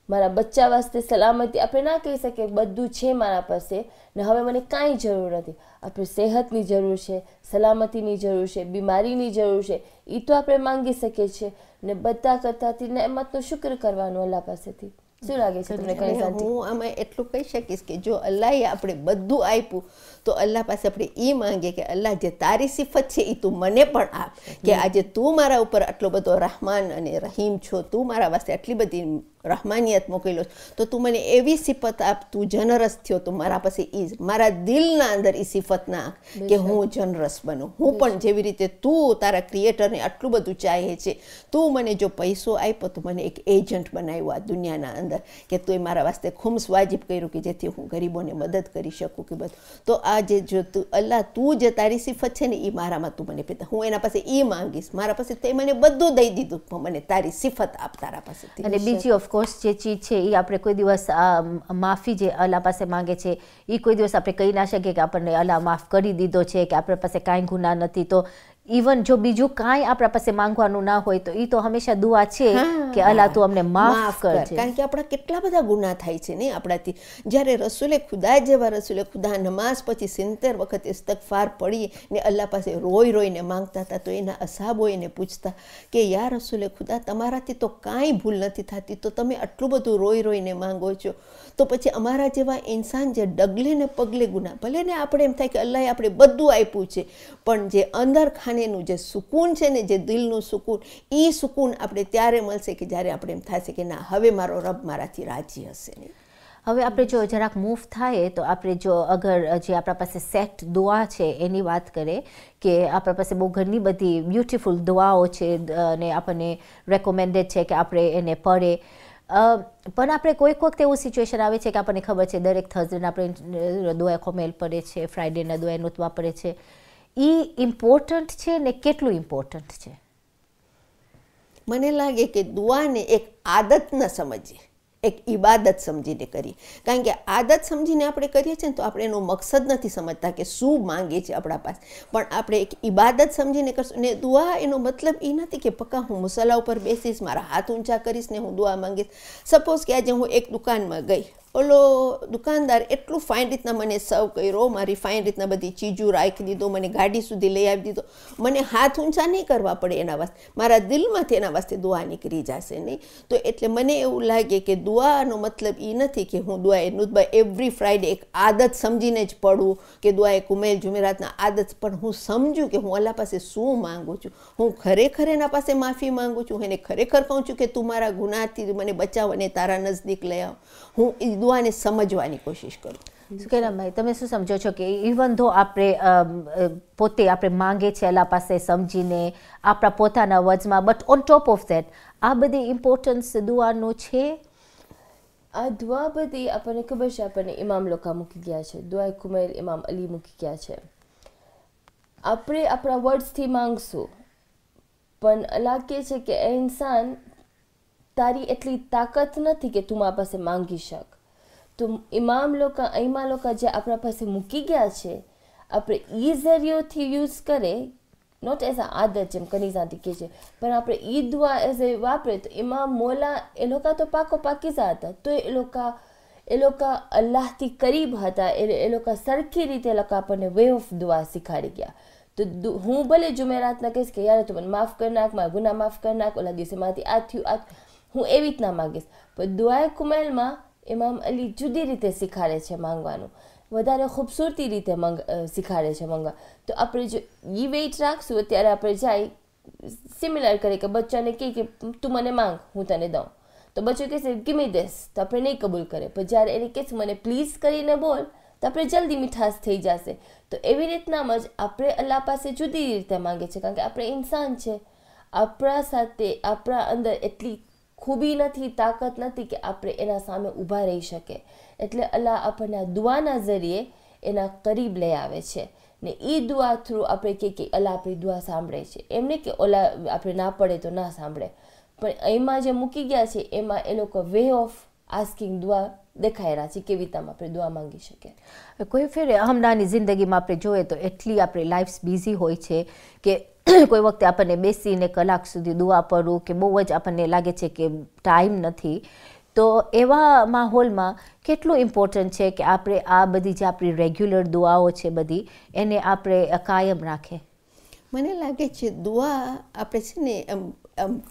C: મારા બચ્ચા વાસ્તે સલામતી, આપણે ના કહી શકીએ બધું છે મારા પાસે ને હવે મને કાંઈ જરૂર નથી. આપણે સેહતની જરૂર છે, સલામતીની જરૂર છે, બીમારીની જરૂર છે, એ તો આપણે માંગી શકીએ છીએ. ને બધા કરતાથી નેમતનો શુક્ર કરવાનો અલ્લાહ પાસેથી. શું લાગે છે તમને? કઈ શાંતિ?
B: હું આમાં એટલું કહી શકીશ કે જો અલ્લાહે આપણે બધું આપ્યું તો અલ્લાહ પાસે આપણે એ માંગીએ કે અલ્લાહ, જે તારી સિફત છે એ તું મને પણ આપ. કે આજે તું મારા ઉપર આટલો બધો રહમાન અને રહીમ છો, તું મારા વાસ્તે આટલી બધી રહમાનિયત મોકલ્યો તો તું મને એવી સિફત આપ, તું જનરસ થયો તો મારા પાસે મારા દિલના અંદર એ સિફત ના કે હું જનરસ બનું. હું પણ જેવી રીતે તું તારા ક્રિએટરને આટલું બધું ચાહે છે, તું મને જો પૈસો આપ્યો તો મને એક એજન્ટ બનાવ્યો આ દુનિયાના અંદર કે તું મારા વાસ્તે ખુમ્સ વાજિબ કર્યું કે જેથી હું ગરીબોને મદદ કરી શકું કે બધું. તો આજે જો તું અલ્લાહ, તું જે તારી સિફત છે ને એ મારામાં તું મને પેદા, હું એના પાસે એ માંગીશ. મારા પાસે તે મને બધું દઈ દીધું, પણ મને તારી સિફત આપ તારા પાસેથી.
A: અને બીજી ઓફકોર્સ જે ચીજ છે એ આપણે કોઈ દિવસ માફી જે અલ્લાહ પાસે માંગે છે એ કોઈ દિવસ આપણે કહી ના શકીએ કે આપણને અલ્લાહ માફ કરી દીધો છે, કે આપણા પાસે કાંઈ ગુનાહ નથી. તો ઇવન જો બીજું કાંઈ આપણા પાસે માંગવાનું ના હોય તો એ તો હંમેશા દુઆ છે કે અલ્લાહ તું અમને માફ કરજે.
B: કારણ કે આપણા કેટલા બધા ગુનાહ થાય છે ને આપણાથી. જ્યારે રસૂલે ખુદા જેવા રસૂલે ખુદા નમાઝ પછી 70 વખત ઇસ્તગફાર પડી ને અલ્લાહ પાસે રોઈ રોઈને માંગતા હતા, તો એના અસાબો એને પૂછતા કે યા રસૂલે ખુદા, તમારાથી તો કાંઈ ભૂલ નથી થતી, તો તમે આટલું બધું રોઈ રોઈને માંગો છો. તો પછી અમારા જેવા ઇન્સાન જે ડગલે ને પગલે ગુનાહ, ભલે ને આપણે એમ થાય કે અલ્લાહે આપણે બધું આપ્યું છે, પણ જે અંદર ખાનેનું જે સુકૂન છે ને, જે દિલનું સુકૂન, એ સુકૂન આપણે ત્યારે મળશે કે જ્યારે આપણે એમ થશે કે ના, હવે મારો રબ મારાથી રાજી હશે નહીં.
A: હવે આપણે જો જરાક મૂવ થાય તો આપણે જો અગર જે આપણા પાસે સેટ દુઆ છે એની વાત કરીએ કે આપણા પાસે બહુ ઘણી બધી બ્યુટીફુલ દુઆઓ છે અને આપણને રેકમેન્ડેડ છે કે આપણે એને પઢે. પણ આપણે કોઈક વખત એવું સિચ્યુએશન આવે છે કે આપણને ખબર છે દરેક થર્સડેના આપણે દુઆ ખોમેલ પડે છે, ફ્રાઈડેના દુઆ નુતવા પડે છે. એ ઇમ્પોર્ટન્ટ છે ને કેટલું ઇમ્પોર્ટન્ટ છે?
B: મને લાગે કે દુઆને એક આદત ન સમજીએ, એક ઇબાદત સમજીને કરીએ. કારણ કે આદત સમજીને આપણે કરીએ છીએ ને તો આપણે એનો મકસદ નથી સમજતા કે શું માંગે છે આપણા પાસે, પણ આપણે એક ઇબાદત સમજીને કરશું. ને દુઆ એનો મતલબ એ નથી કે પક્કા હું મુસલ્લા ઉપર બેસીશ, મારા હાથ ઊંચા કરીશ ને હું દુઆ માંગીશ. સપોઝ કે આજે હું એક દુકાનમાં ગઈ, ઓલો દુકાનદાર એટલું ફાઇન રીતના મને સર્વ કર્યો, મારી ફાઇન રીતના બધી ચીજો રાખી દીધો, મને ગાડી સુધી લઈ આવી દીધો, મને હાથ ઊંચા નહીં કરવા પડે એના વાસ્તે, મારા દિલમાંથી એના વાસ્તે દુઆ નીકળી જશે નહીં. તો એટલે મને એવું લાગે કે દુઆનો મતલબ એ નથી કે હું દુઆએ નુતબા એવરી ફ્રાઈડે એક આદત સમજીને જ પડું કે દુઆએ કુમેલ જુમેરાતના આદત, પણ હું સમજું કે હું અલ્લાહ પાસે શું માંગુ છું. હું ખરેખર એના પાસે માફી માંગુ છું, એને ખરેખર કહું છું કે તું મારા ગુનાહથી મને બચાવ અને તારા નજદીક લઈ આવ. હું દુઆને સમજવાની કોશિશ કરું.
A: સુકેરાભાઈ, તમે શું સમજો છો કે ઇવન ધો આપણે પોતે આપણે માંગે છે અલ્લાહ પાસે સમજીને આપણા પોતાના વર્ડ્સમાં, but on top of that આ બધી ઇમ્પોર્ટન્સ દુઆનું છે?
C: આ દુઆ બધી આપણને ખબર છે, આપણને ઇમામ લોકો મૂકી ગયા છે, દુઆ કુમૈલ ઇમામ અલી મૂકી ગયા છે. આપણે આપણા વર્ડ્સથી માંગશું, પણ અલ્લાહ કહે છે કે એ ઇન્સાન, તારી એટલી તાકાત નથી કે તું મારા પાસે માંગી શક. તો ઇમામ લોકો, અઈમા લોકો જે આપણા પાસે મૂકી ગયા છે, આપણે એ ઝરિયોથી યુઝ કરે, નોટ એઝ અ આદત જેમ કનીઝાથી કહે છે, પણ આપણે એ દુઆ એઝ એ વાપરે. તો ઇમામ મોલા એ લોકો તો પાકો પાકીઝા હતા, તો એ લોકો અલ્લાહથી કરીબ હતા, એ લોકો સરખી રીતે એ લોકો આપણને વે ઓફ દુઆ શીખાડી ગયા. તો હું ભલે જુમેરાતના કહીશ કે યાર તું મને માફ કરી નાખ, મારા ગુના માફ કરી નાખ, ઓલા દિવસે મારાથી આ થયું, હું એવી રીતના માગીશ. પણ દુઆએ કુમેલમાં ઇમામ અલી જુદી રીતે શીખાડે છે માંગવાનું, વધારે ખૂબસૂરતી રીતે શીખાડે છે માંગવા. તો આપણે જો એ વેઇટ રાખશું, અત્યારે આપણે જાય સિમિલર કરે કે બચ્ચાને કહે કે તું મને માંગ હું તને દઉં, તો બચ્ચો કહેશે ગીમી દેસ, તો આપણે નહીં કબૂલ કરે. પણ જ્યારે એને કહેશે મને પ્લીઝ કરીને બોલ, તો આપણે જલ્દી મીઠાશ થઈ જશે. તો એવી રીતનામાં જ આપણે અલ્લાહ પાસે જુદી રીતે માંગે છે, કારણ કે આપણે ઇન્સાન છે, આપણા સાથે આપણા અંદર એટલી ખૂબી નથી, તાકાત નથી કે આપણે એના સામે ઊભા રહી શકે. એટલે અલ્લાહ આપણને દુઆના ઝરિયે એના કરીબ લઈ આવે છે. ને એ દુઆ થ્રુ આપણે કે અલ્લાહ આપણી દુઆ સાંભળે છે. એમને કે ઓલા આપણે ના પડે તો ના સાંભળે, પણ એમાં જે મૂકી ગયા છે એમાં એ લોકો વે ઓફ આસ્કિંગ દુઆ દેખાઈ રહ્યા છે, કેવી રીતે આપણે દુઆ માંગી શકીએ.
A: કોઈ ફેર હમણાંની જિંદગીમાં આપણે જોઈએ તો એટલી આપણી લાઈફ બિઝી હોય છે કે કોઈ વખતે આપણને બેસીને કલાક સુધી દુઆ પડવું કે બહુ જ આપણને લાગે છે કે ટાઈમ નથી. તો એવા માહોલમાં કેટલું ઇમ્પોર્ટન્ટ છે કે આપણે આ બધી જે આપણી રેગ્યુલર દુઆઓ છે બધી એને આપણે કાયમ રાખે.
B: મને લાગે છે દુઆ આપણે છે ને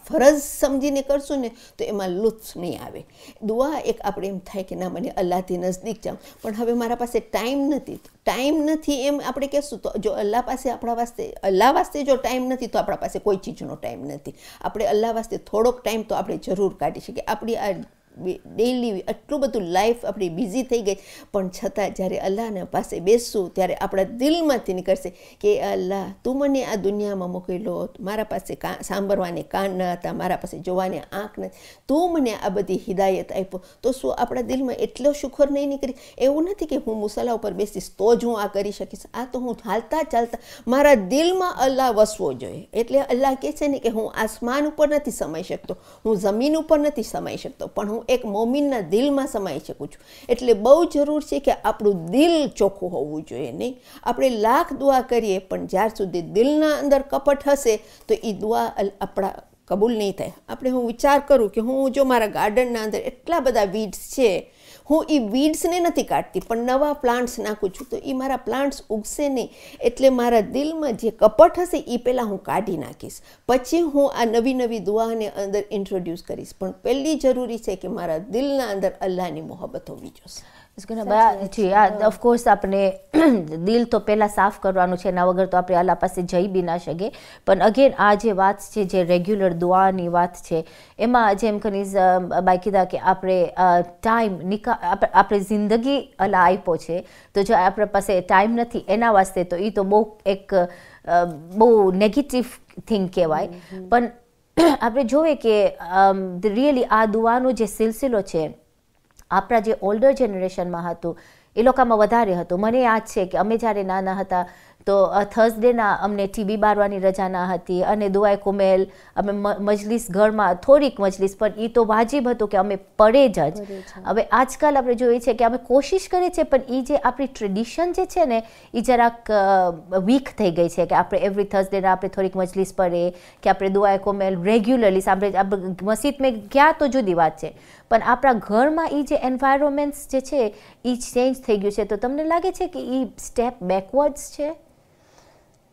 B: ફરજ સમજીને કરશું ને તો એમાં લુત્ફ નહીં આવે. દુઆ એક આપણે એમ થાય કે ના મને અલ્લાહથી નજદીક જાઉં, પણ હવે મારા પાસે ટાઈમ નથી એમ આપણે કહેશું તો જો અલ્લાહ પાસે અલ્લાહ વાસ્તે જો ટાઈમ નથી તો આપણા પાસે કોઈ ચીજનો ટાઈમ નથી. આપણે અલ્લાહ વાસ્તે થોડોક ટાઈમ તો આપણે જરૂર કાઢી શકીએ. આપણી આ ડેઈલી આટલું બધું લાઈફ આપણી બિઝી થઈ ગઈ, પણ છતાં જ્યારે અલ્લાહના પાસે બેસશું ત્યારે આપણા દિલમાંથી નીકળશે કે અલ્લાહ તું મને આ દુનિયામાં મોકલ્યો, મારા પાસે સાંભળવાને કાન ન હતા, મારા પાસે જોવાને આંખ નથી, તું મને આ બધી હિદાયત આપ્યો. તો શું આપણા દિલમાં એટલો શુક્ર નહીં નીકળી? એવું નથી કે હું મુસલ્લા ઉપર બેસીશ તો જ હું આ કરી શકીશ. આ તો હું ચાલતા ચાલતા મારા દિલમાં અલ્લાહ વસવો જોઈએ. એટલે અલ્લાહ કહે છે ને કે હું આસમાન ઉપર નથી સમાઈ શકતો, હું જમીન ઉપર નથી સમાઈ શકતો, પણ હું એક મોમિનના દિલમાં સમાઈ શકું છું. એટલે બહુ જરૂર છે કે આપણું દિલ ચોખ્ખું હોવું જોઈએ. નહીં આપણે લાખ દુઆ કરીએ પણ જ્યાર સુધી દિલના અંદર કપટ હશે તો એ દુઆ આપણા કબૂલ નહીં થાય. હું વિચાર કરું કે હું જો મારા ગાર્ડનના અંદર એટલા બધા વીડ્સ છે, હું એ વીડ્સને નથી કાઢતી પણ નવા પ્લાન્ટ્સ નાખું છું તો એ મારા પ્લાન્ટ્સ ઉગશે નહીં. એટલે મારા દિલમાં જે કપટ હશે એ પહેલાં હું કાઢી નાખીશ, પછી હું આ નવી નવી દુઆને અંદર ઇન્ટ્રોડ્યુસ કરીશ. પણ પહેલી જરૂરી છે કે મારા દિલના અંદર અલ્લાહની મોહબ્બત હોવી જોઈએ.
A: જી ઓફકોર્સ આપણે દિલ તો પહેલાં સાફ કરવાનું છે, એના વગર તો આપણે અલ્લાહ પાસે જઈ બી ના શકીએ. પણ અગેન આ જે વાત છે, જે રેગ્યુલર દુઆની વાત છે, એમાં જેમ કનીઝ બાઈ કીધા કે આપણે ટાઈમ આપણે જિંદગી અલ્લાહ આપ્યો છે, તો જો આપણા પાસે ટાઈમ નથી એના વાસ્તે તો એ તો બહુ નેગેટિવ થિંગ કહેવાય. પણ આપણે જોઈએ કે રિયલી આ દુઆનો જે સિલસિલો છે આપણા જે ઓલ્ડર જનરેશનમાં હતું એ લોકોમાં વધારે હતું. મને યાદ છે કે અમે જ્યારે નાના હતા તો થર્સડેના અમને ટીવી બારવાની રજા ના હતી અને દુઆએ કુમેલ અમે મજલિસ ઘરમાં થોડીક મજલિસ, પણ એ તો વાજિબ હતું કે અમે પડે જ. હવે આજકાલ આપણે જોઈએ છે કે અમે કોશિશ કરીએ છીએ પણ એ જે આપણી ટ્રેડિશન જે છે ને એ જરાક વીક થઈ ગઈ છે કે આપણે એવરી થર્સડેના આપણે થોડીક મજલિસ પડે કે આપણે દુઆએ કુમેલ રેગ્યુલરલી સાંભળે. મસ્જિદમાં ગયા તો જુદી વાત છે, પણ આપણા ઘરમાં એ જે એન્વાયરમેન્ટ્સ જે છે એ ચેન્જ થઈ ગયું છે. તો તમને લાગે છે કે એ સ્ટેપ બેકવર્ડ્સ છે?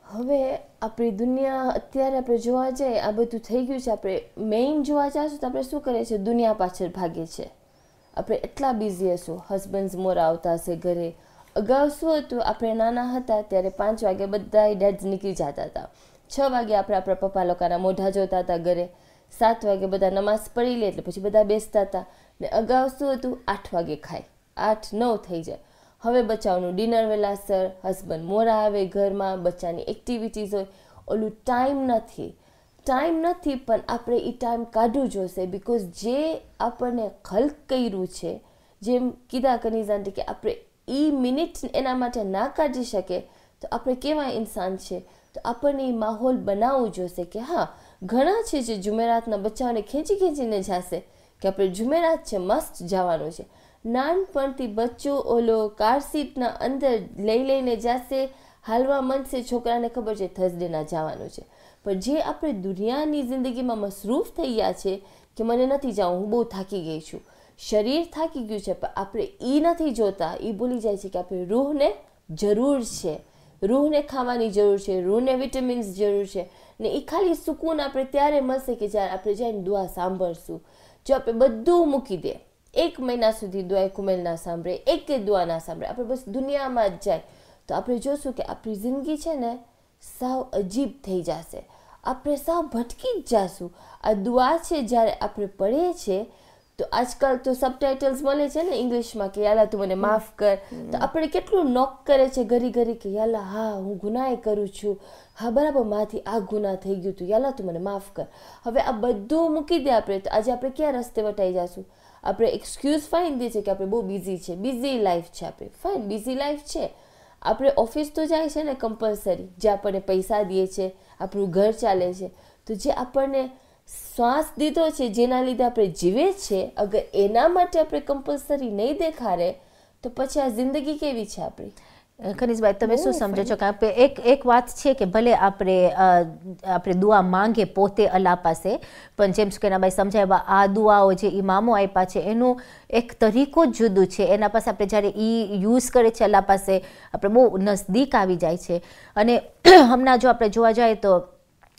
C: હવે આપણી દુનિયા અત્યારે આપણે જોવા જઈએ આ બધું થઈ ગયું છે. આપણે મેઇન જોવા જઈશું તો આપણે શું કરીએ છીએ, દુનિયા પાછળ ભાગીએ છીએ. આપણે એટલા બિઝી હશું, હસબન્ડ્સ મોરા આવતા હશે ઘરે. અગાઉ શું હતું, આપણે નાના હતા ત્યારે 5 વાગે બધા ડેડ્સ નીકળી જતા હતા, 6 વાગે આપણે આપણા પપ્પા લોકોના મોઢા જોતા હતા ઘરે, 7 વાગે બધા નમાઝ પઢી લે એટલે પછી બધા બેસતા હતા. ને અગાઉ શું હતું, 8 વાગે ખાય, 8-9 થઈ જાય. હવે બચ્ચાઓનું ડિનર વહેલાસર, હસબન્ડ મોરા આવે ઘરમાં, બચ્ચાની એક્ટિવિટીઝ હોય, ઓલું ટાઈમ નથી. પણ આપણે એ ટાઈમ કાઢવું જોઈશે. બિકોઝ જે આપણને ખલ્ક કર્યું છે, જેમ કીધા કનીઝ આંટી કે આપણે એ મિનિટ એના માટે ના કાઢી શકે તો આપણે કેવા ઇન્સાન છે. તો આપણને એ માહોલ બનાવવું જોઈશે કે હા ઘણા છે જે જુમેરાતના બચ્ચાઓને ખેંચીને જશે કે આપણે જુમેરાત છે મસ્ત જવાનું છે. નાનપણથી બચ્ચો ઓલો કાર સીટના અંદર લઈને જશે, હાલવા માંડશે, છોકરાને ખબર છે થર્સડેના જવાનું છે. પણ જે આપણે દુનિયાની જિંદગીમાં મસરૂફ થઈ ગયા છે કે મને નથી જવું, હું બહુ થાકી ગઈ છું, શરીર થાકી ગયું છે, પણ આપણે એ નથી જોતા. એ ભૂલી જાય છે કે આપણે રૂહને જરૂર છે, રૂહને ખાવાની જરૂર છે, રૂહને વિટામિન્સ જરૂર છે. ને એ ખાલી સુકૂન આપણે ત્યારે મળશે કે જ્યારે આપણે જઈને દુઆ સાંભળશું. જો આપણે બધું મૂકી દે, 1 મહિના સુધી દુઆએ કુમેલ ના સાંભળે, એક દુઆ ના સાંભળે, આપણે બસ દુનિયામાં જ જાય, તો આપણે જોશું કે આપણી જિંદગી છે ને સાવ અજીબ થઈ જશે. આપણે સાવ ભટકી જ જશું. આ દુઆ છે જ્યારે આપણે પઢીએ છીએ તો આજકાલ તો સબટાઇટલ્સ મળે છે ને ઇંગ્લિશમાં કે યાલા તું મને માફ કર, તો આપણે કેટલું નોક કરે છે ઘરી કે યાલા હા હું ગુનાહ કરું છું, હા બરાબર મારાથી આ ગુનાહ થઈ ગયું હતું, યાલા તું મને માફ કર. હવે આ બધું મૂકી દે આપણે તો આજે આપણે ક્યાં રસ્તે વટાઈ જશું? આપણે એક્સક્યુઝ ફાઇન દે છે કે આપણે બહુ બિઝી છે, બિઝી લાઈફ છે, આપણે ફાઇન બિઝી લાઈફ છે. આપણે ઓફિસ તો જાય છે ને કમ્પલસરી, જે આપણને પૈસા દે છે, આપણું ઘર ચાલે છે, તો જે આપણને શ્વાસ દીધો છે, જેના લીધે આપણે જીવે છે, અગર એના માટે આપણે કમ્પલસરી નહીં દેખાડે તો પછી આ જિંદગી કેવી છે આપણી?
A: ખનીજભાઈ, તમે શું સમજો છો? કે એક વાત છે કે ભલે આપણે દુઆ માંગે પોતે અલ્લાહ પાસે, પણ જેમ સુકેનાભાઈ સમજાવ્યા, આ દુઆઓ જે ઇમામો આપ્યા છે એનું એક તરીકો જ જુદું છે. એના પાસે આપણે જ્યારે યુઝ કરે છે અલ્લાહ પાસે, આપણે બહુ નજદીક આવી જાય છે. અને હમણાં જો આપણે જોવા જઈએ તો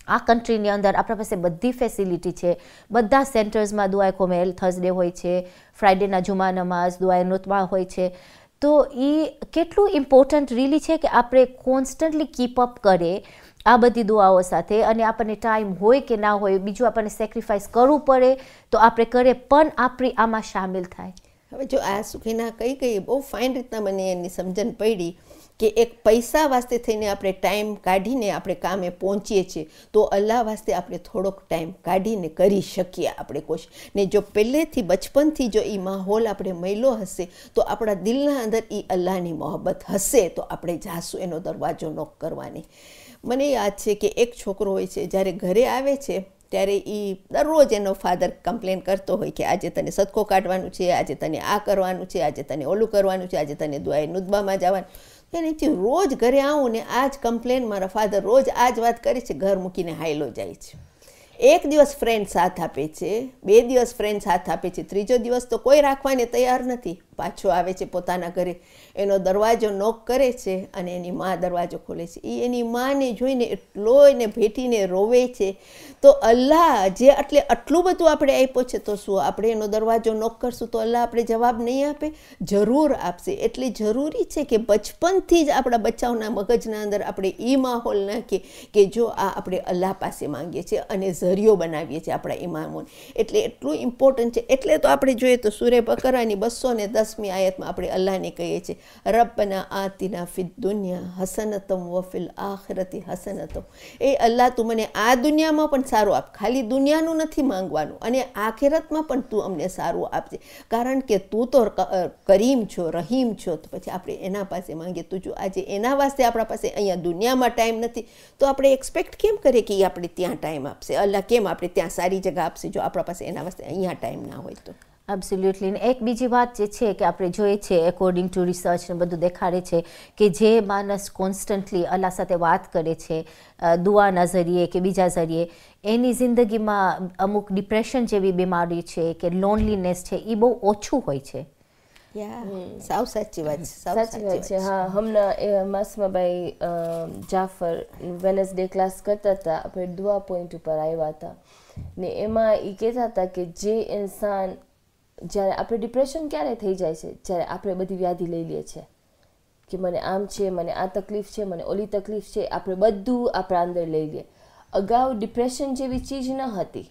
A: આ કન્ટ્રીની અંદર આપણા પાસે બધી ફેસિલિટી છે. બધા સેન્ટર્સમાં દુઆએ કોમેલ થર્સડે હોય છે, ફ્રાઈડેના જુમા નમાઝ, દુઆએ નુતબા હોય છે. તો એ કેટલું ઇમ્પોર્ટન્ટ રીલી છે કે આપણે કોન્સ્ટન્ટલી કીપ અપ કરે આ બધી દુઆઓ સાથે. અને આપણને ટાઈમ હોય કે ના હોય, બીજું આપણને સેક્રિફાઈસ કરવું પડે તો આપણે કરે, પણ આપણી આમાં સામેલ થાય.
B: હવે જો આ સુખીના કઈ બહુ ફાઇન રીતના મને એની સમજણ પડી કે એક પૈસા વાસ્તે થઈને આપણે ટાઈમ કાઢીને આપણે કામે પહોંચીએ છીએ, તો અલ્લાહ વાસ્તે આપણે થોડોક ટાઈમ કાઢીને કરી શકીએ આપણે કોશિશ. ને જો પહેલેથી બચપનથી જો એ માહોલ આપણે મળ્યો હશે તો આપણા દિલના અંદર એ અલ્લાહની મોહબ્બત હશે, તો આપણે જાશું એનો દરવાજો નોક કરવાની. મને યાદ છે કે એક છોકરો હોય છે, જ્યારે ઘરે આવે છે ત્યારે એ દરરોજ એનો ફાધર કમ્પ્લેન કરતો હોય કે આજે તને સદકો કાઢવાનું છે, આજે તને આ કરવાનું છે, આજે તને ઓલું કરવાનું છે, આજે તને દુઆએ નુતબામાં જવાનું. એની રોજ ઘરે આવું ને આ જ કમ્પ્લેન મારા ફાધર રોજ આ જ વાત કરે છે, ઘર મૂકીને હાયલો જાય છે. એક દિવસ ફ્રેન્ડ સાથ આપે છે, 2 દિવસ ફ્રેન્ડ સાથ આપે છે, 3જો દિવસ તો કોઈ રાખવાને તૈયાર નથી. પાછો આવે છે પોતાના ઘરે, એનો દરવાજો નોક કરે છે અને એની મા દરવાજો ખોલે છે. એ એની માને જોઈને એટલો એને ભેટીને રોવે છે. તો અલ્લાહ જે આટલું બધું આપણે આપ્યો છે, તો શું આપણે એનો દરવાજો નોક કરશું તો અલ્લાહ આપણે જવાબ નહીં આપે? જરૂર આપશે. એટલે જરૂરી છે કે બચપનથી જ આપણા બચ્ચાઓના મગજના અંદર આપણે એ માહોલ નાખીએ કે જો આ આપણે અલ્લાહ પાસે માંગીએ છીએ અને ઝરિયો બનાવીએ છીએ આપણા ઇમામોને. એટલે એટલું ઇમ્પોર્ટન્ટ છે. એટલે તો આપણે જોઈએ તો સૂરે બકરાની 210મી આયતમાં આપણે અલ્લાહને કહીએ છીએ, રબ્બના આતિના ફિદ દુનિયા હસનતમ વફિલ આખિરતી હસનતમ. એ અલ્લાહ તું મને આ દુનિયામાં પણ સારું આપ. ખાલી દુનિયાનું નથી માંગવાનું, અને આખિરતમાં પણ તું અમને સારું આપજે, કારણ કે તું તો કરીમ છો, રહીમ છો. તો પછી આપણે એના પાસે માંગીએ. તો જો આજે એના વાસ્તે આપણા પાસે અહીંયા દુનિયામાં ટાઈમ નથી, તો આપણે એક્સપેક્ટ કેમ કરીએ કે એ આપણે ત્યાં ટાઈમ આપશે? અલ્લાહ કેમ આપણે ત્યાં સારી જગ્યા આપશે જો આપણા પાસે એના વાસ્તે અહીંયા ટાઈમ ના હોય તો?
A: એબ્સોલ્યુટલી. એક બીજી વાત જે છે કે આપણે જોઈએ છે, એકોર્ડિંગ ટુ રિસર્ચ ને બધું દેખાડે છે કે જે માણસ કોન્સ્ટન્ટલી અલ્લાહ સાથે વાત કરે છે દુઆના ઝરીએ કે બીજા ઝરીએ, એની જિંદગીમાં અમુક ડિપ્રેશન જેવી બીમારી છે કે લોનલીનેસ છે, એ બહુ ઓછું હોય છે.
B: સાવ સાચી વાત છે,
C: સાચી વાત છે. હા, હમણાં માસમાભાઈ જાફર વેનસડે ક્લાસ કરતા હતા, આપણે દુઆ પોઈન્ટ ઉપર આવ્યા હતા ને એમાં એ કહેતા હતા કે જે ઇન્સાન, જ્યારે આપણે ડિપ્રેશન ક્યારે થઈ જાય છે? જ્યારે આપણે બધી વ્યાધિ લઈ લઈએ છીએ કે મને આમ છે, મને આ તકલીફ છે, મને ઓલી તકલીફ છે, આપણે બધું આપણા અંદર લઈ લઈએ. અગાઉ ડિપ્રેશન જેવી ચીજ ન હતી.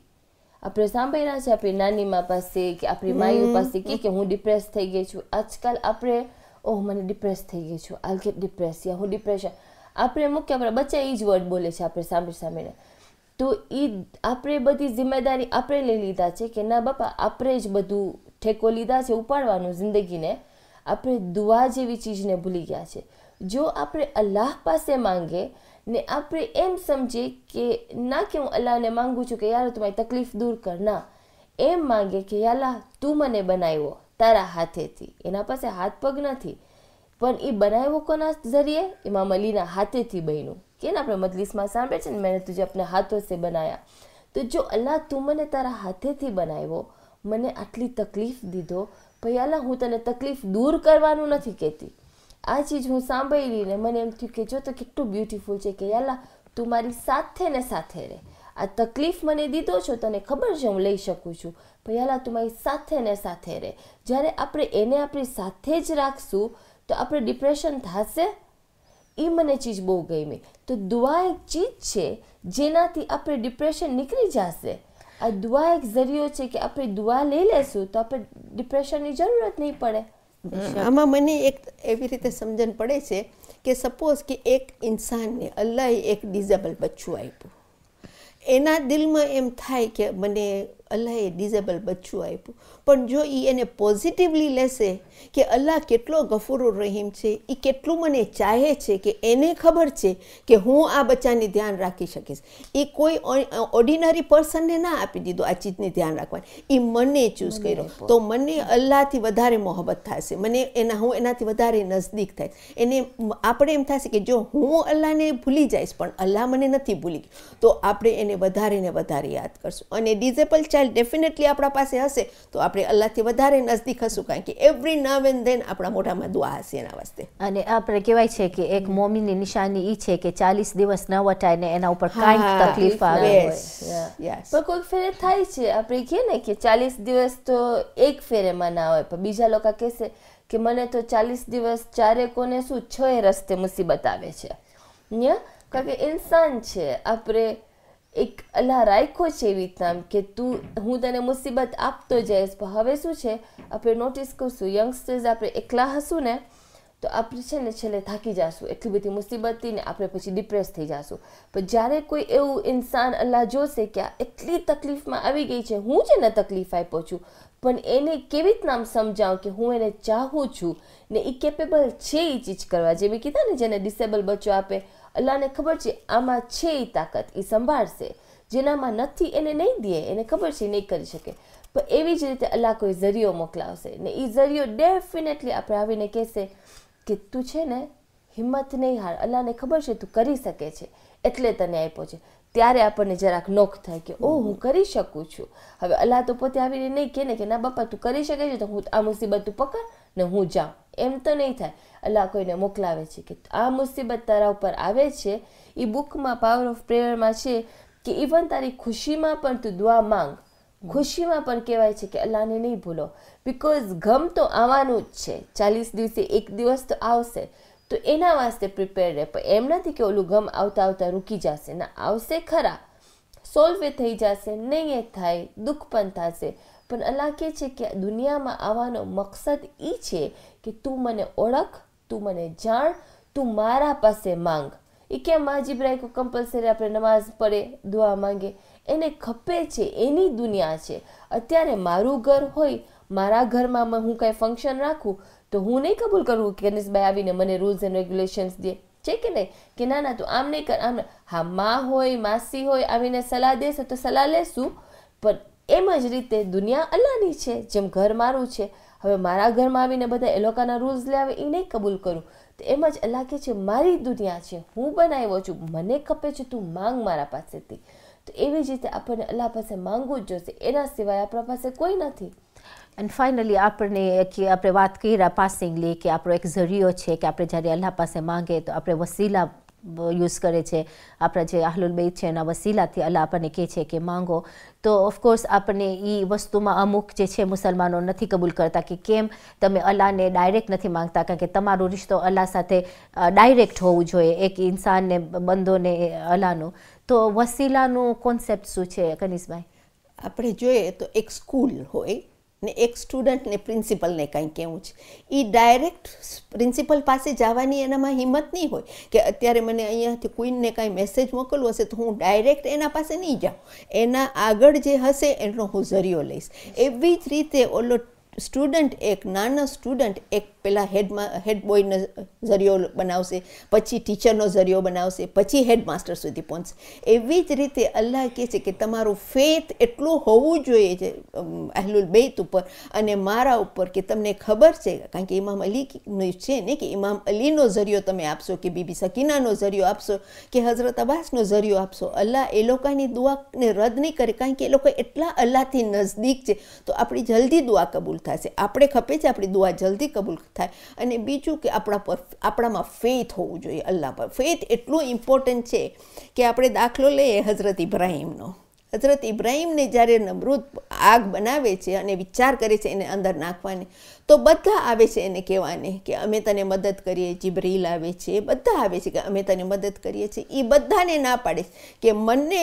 C: આપણે સાંભળ્યા છે આપણી નાની મા પાસે કે આપણી માઈઓ પાસે કે હું ડિપ્રેસ થઈ ગઈ છું. આજકાલ આપણે મને ડિપ્રેસ થઈ ગઈ છું, આલ ગેટ ડિપ્રેસ, યા હું ડિપ્રેશન. આપણે મુખ્ય આપણા બચ્ચા એ જ વર્ડ બોલે છે આપણે સાંભળીને. તો એ આપણે બધી જિમ્મેદારી આપણે લઈ લીધા છે કે ના બાપા, આપણે જ બધું ઠેકો લીધા છે ઉપાડવાનું જિંદગીને. આપણે દુઆ જેવી ચીજને ભૂલી ગયા છે. જો આપણે અલ્લાહ પાસે માંગે ને આપણે એમ સમજીએ કે ના કે હું અલ્લાહને માંગુ છું કે યાર તું મારી તકલીફ દૂર કર, ના, એમ માંગે કે યાર તું મને બનાવ્યો તારા હાથેથી. એના પાસે હાથ પગ નથી, પણ એ બનાવ્યો કોના ઝરીએ? ઇમામ અલીના હાથેથી બન્યું. કે ને આપણે મજલિસમાં સાંભળે છે ને, મેં તુજે અપને હાથો સે બનાયા. તો જો અલ્લાહ તું મને તારા હાથેથી બનાવ્યો, મને આટલી તકલીફ દીધો, ભાઈ અલ્લાહ હું તને તકલીફ દૂર કરવાનું નથી કહેતી. આ ચીજ હું સાંભળીને મને એમ થયું કે જો તો કેટલું બ્યુટીફુલ છે કે અલ્લાહ તું મારી સાથે ને સાથે રહે. આ તકલીફ મને દીધો છો, તને ખબર છે હું લઈ શકું છું, ભાઈ અલ્લાહ તું મારી સાથે ને સાથે રહે. જ્યારે આપણે એને આપણી સાથે જ રાખશું તો આપણે ડિપ્રેશન થશે. એ મને ચીજ બહુ ગમી. તો દુઆ એક ચીજ છે જેનાથી આપણે ડિપ્રેશન નીકળી જશે. આ દુઆ એક ઝરિયો છે કે આપણે દુઆ લઈ લેશું તો આપણે ડિપ્રેશનની જરૂરત નહીં પડે.
B: આમાં મને એક એવી રીતે સમજણ પડે છે કે સપોઝ કે એક ઇન્સાનને અલ્લાહે એક ડિઝેબલ બચ્ચું આપ્યું, એના દિલમાં એમ થાય કે મને અલ્લાહે ડિઝેબલ બચ્ચું આપ્યું, પણ જો એને પોઝિટિવલી લેશે કે અલ્લાહ કેટલો ગફુરુર રહીમ છે, એ કેટલું મને ચાહે છે, કે એને ખબર છે કે હું આ બચ્ચાની ધ્યાન રાખી શકીશ, એ કોઈ ઓર્ડિનરી પર્સનને ના આપી દીધું આ ચીજની ધ્યાન રાખવાની, એ મને ચૂઝ કર્યો, તો મને અલ્લાહથી વધારે મોહબ્બત થશે, હું એનાથી વધારે નજદીક થાય. એને આપણે એમ થશે કે જો હું અલ્લાહને ભૂલી જઈશ પણ અલ્લાહ મને નથી ભૂલી ગઈ, તો આપણે એને વધારે ને વધારે યાદ કરશું. અને ડિઝેબલ ચાઇલ્ડ ડેફિનેટલી આપણા પાસે હશે તો આપણે અલ્લાહથી વધારે નજદીક હશું, કારણ કે એવરી નાવ એન્ડ ધેન આપણા મોઢામાં દુઆ હશે એના વાસ્તે.
A: અને આપણે કહેવાય છે કે એક મોમીની નિશાની એ છે કે 40 દિવસ ન વટાય ને એના ઉપર કાંઈક તકલીફ આવે.
C: પણ કોઈક ફેરે થાય છે, આપણે કહીએ ને કે 40 દિવસ તો એક ફેરેમાં ના હોય, પણ બીજા લોકો કહેશે કે મને તો 40 દિવસ ચારે કોને શું 6 રસ્તે મુસીબત આવે છે. કારણ કે ઇન્સાન છે, આપણે એક અલ્લાહ રાખ્યો છે એવી રીતના કે હું તને મુસીબત આપતો જઈશ, પણ હવે શું છે આપણે નોટિસ કરશું યંગસ્ટર્સ આપણે એકલા હશું ને તો આપણે છે ને છેલ્લે થાકી જશું એટલી બધી મુસીબતથી ને આપણે પછી ડિપ્રેસ થઈ જશું. પણ જ્યારે કોઈ એવું ઇન્સાન અલ્લાહ જોશે કે આ એટલી તકલીફમાં આવી ગઈ છે, હું જ એને તકલીફ આપ્યો છું, પણ એને કેવી રીતના સમજાવું કે હું એને ચાહું છું ને એ કેપેબલ છે એ ચીજ કરવા. જે મેં કીધા ને જેને ડિસેબલ બચ્ચો આપે, અલ્લાહને ખબર છે આમાં છે એ તાકાત, એ સંભાળશે, જેનામાં નથી એને નહીં દે, એને ખબર છે નહીં કરી શકે. પણ એવી જ રીતે અલ્લાહ કોઈ ઝરિયો મોકલાવશે ને એ ઝરિયો ડેફિનેટલી આપણે આવીને કહેશે કે તું છે ને હિંમત નહીં હાર, અલ્લાહને ખબર છે તું કરી શકે છે એટલે તને આપ્યો છે. ત્યારે આપણને જરાક નોખ થાય કે ઓહ હું કરી શકું છું. હવે અલ્લાહ તો પોતે આવીને નહીં કહે ને કે ના બાપા તું કરી શકે છે તો હું આ મુસીબત તું પકડ ને હું જાઉં, એમ તો નહીં થાય. અલ્લાહ કોઈને મોકલાવે છે કે આ મુસીબત તારા ઉપર આવે છે. એ બુકમાં પાવર ઓફ પ્રેયરમાં છે કે ઇવન તારી ખુશીમાં પણ તું દુઆ માંગ, ખુશીમાં પણ કહેવાય છે કે અલ્લાહને નહીં ભૂલો, બિકોઝ ગમ તો આવવાનું જ છે, 40 દિવસે એક દિવસ તો આવશે, તો એના વાસ્તે પ્રિપેર રહે. પણ એમ નથી કે ઓલું ગમ આવતા આવતા રૂકી જશે, ના આવશે ખરા, સોલ્વ થઈ જશે, નહીં એ થાય દુઃખ પણ થશે, પણ અલ્લાહ કહે છે કે દુનિયામાં આવવાનો મકસદ એ છે કે તું મને ઓળખ, તું મને જાણ, તું મારા પાસે માંગ. એ કેમ વાજીબ રાખ્યું કમ્પલસરી આપણે નમાઝ પડે દુઆ માંગે? એને ખપે છે, એની દુનિયા છે. અત્યારે મારું ઘર હોય, મારા ઘરમાં હું કાંઈ ફંક્શન રાખું તો હું નહીં કબૂલ કરું કે કનિષભાઈ આવીને મને રૂલ્સ એન્ડ રેગ્યુલેશન્સ દે છે કે નહીં, કે ના ના તું આમ નહીં કર, આમ. હા માં હોય માસી હોય આવીને સલાહ દેશે તો સલાહ લેશું, પણ એમ જ રીતે દુનિયા અલ્લાહની છે, જેમ ઘર મારું છે. હવે મારા ઘરમાં આવીને બધા એ લોકોના રૂલ્સ લે આવે એ નહીં કબૂલ કરું. તો એમ જ અલ્લાહ કહે છે મારી દુનિયા છે, હું બનાવ્યો છું, મને ખપે છે, તું માંગ મારા પાસેથી. તો એવી જ રીતે આપણને અલ્લાહ પાસે માંગવું જ જોશે, એના સિવાય આપણા પાસે કોઈ નથી.
A: એન્ડ ફાઇનલી આપણે વાત કર્યા પાસિંગલી કે આપણો એક ઝરિયો છે કે આપણે જ્યારે અલ્લાહ પાસે માંગે તો આપણે વસીલા યુઝ કરે છે, આપણા જે આહલુલ બેત છે એના વસીલાથી અલ્લાહ આપણને કહે છે કે માંગો. તો ઓફકોર્સ આપણને એ વસ્તુમાં અમુક જે છે મુસલમાનો નથી કબૂલ કરતા કે કેમ તમે અલ્લાહને ડાયરેક્ટ નથી માંગતા, કારણ કે તમારો રિશ્તો અલ્લાહ સાથે ડાયરેક્ટ હોવું જોઈએ, એક ઇન્સાનને બંદોને અલ્લાહનું. તો વસીલાનું કોન્સેપ્ટ શું છે કનિષભાઈ?
B: આપણે જોઈએ તો એક સ્કૂલ હોય ને એક સ્ટુડન્ટને પ્રિન્સિપલને કાંઈ કહેવું છે, એ ડાયરેક્ટ પ્રિન્સિપલ પાસે જવાની એનામાં હિંમત નહીં હોય કે અત્યારે મને અહીંયાથી કોઈને કાંઈ મેસેજ મોકલવો હશે તો હું ડાયરેક્ટ એના પાસે નહીં જાઉં, એના આગળ જે હશે એનો હું ઝરિયો લઈશ. એવી જ રીતે ઓલો સ્ટુડન્ટ, એક નાનો સ્ટુડન્ટ એક પહેલાં હેડ બોયનો ઝરિયો બનાવશે, પછી ટીચરનો ઝરિયો બનાવશે, પછી હેડમાસ્ટર સુધી પહોંચશે. એવી જ રીતે અલ્લાહ કહે છે કે તમારું ફેથ એટલું હોવું જોઈએ છે અહલુલ બેત ઉપર અને મારા ઉપર કે તમને ખબર છે, કારણ કે ઇમામ અલીનું છે ને કે ઇમામ અલીનો ઝરિયો તમે આપશો કે બીબી સકીનાનો ઝરિયો આપશો કે હઝરત અબ્બાસનો ઝરિયો આપશો, અલ્લાહ એ લોકોની દુઆને રદ નહીં કરે, કારણ કે એ લોકો એટલા અલ્લાહથી નજદીક છે, તો આપણી જલ્દી દુઆ કબૂલ થશે. આપણે ખપે છે આપણી દુઆ જલ્દી કબૂલ થાય. અને બીજું કે આપણામાં ફેથ હોવું જોઈએ અલ્લાહ પર. ફેથ એટલું ઇમ્પોર્ટન્ટ છે કે આપણે દાખલો લઈએ હઝરત ઇબ્રાહીમનો. હઝરત ઇબ્રાહીમને જ્યારે નમરૂદ આગ બનાવે છે અને વિચાર કરે છે એને અંદર નાખવાની, તો બધા આવે છે એને કહેવાને કે અમે તને મદદ કરીએ, જિબ્રીલ આવે છે, બધા આવે છે કે અમે તને મદદ કરીએ છીએ. એ બધાને ના પાડે કે મને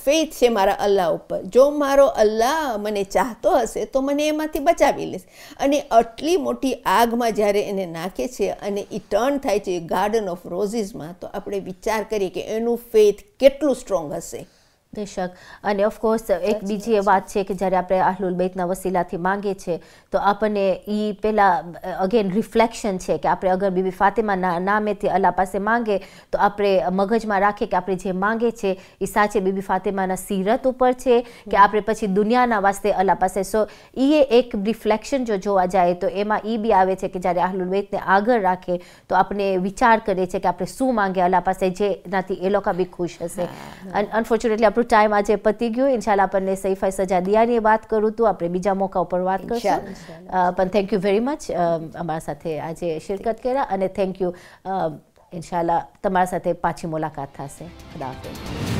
B: ફેથ છે મારા અલ્લાહ ઉપર, જો મારો અલ્લાહ મને ચાહતો હશે તો મને એમાંથી બચાવી લેશે. અને આટલી મોટી આગમાં જ્યારે એને નાખે છે અને એ ટર્ન થાય છે ગાર્ડન ઓફ રોઝીસમાં, તો આપણે વિચાર કરીએ કે એનું ફેથ કેટલું સ્ટ્રોંગ હશે.
A: બેશક. અને ઓફકોર્સ એક બીજી એ વાત છે કે જ્યારે આપણે અહલુલ બૈતના વસીલાથી માંગે છે તો આપણને એ પહેલાં અગેન રિફ્લેક્શન છે કે આપણે અગર બીબી ફાતિમાના નામેથી અલ્લાહ પાસે માંગે તો આપણે મગજમાં રાખીએ કે આપણે જે માંગે છે એ સાચે બીબી ફાતિમાના સીરત ઉપર છે કે આપણે પછી દુનિયાના વાસ્તે અલ્લાહ પાસે. સો એ એક રિફ્લેક્શન જો જોવા જાય તો એમાં એ બી આવે છે કે જ્યારે અહલુલ બૈતને આગળ રાખે તો આપણે વિચાર કરીએ છીએ કે આપણે શું માંગે અલ્લાહ પાસે જેનાથી એ લોકો બી ખુશ હશે. અનફોર્ચ્યુનેટલી આપણું ટાઈમ આજે પતી ગયું. ઇન્શાલ્લાહ આપણને સૈફાઈ સજાદિયાની વાત કરું હતું, આપણે બીજા મોકા ઉપર વાત કરશું. પણ થેન્ક યુ વેરી મચ અમારા સાથે આજે શિરકત કર્યા અને થેન્ક યુ. ઇન્શાલ્લાહ તમારા સાથે પાછી મુલાકાત થશે. ખુદા હાફિઝ.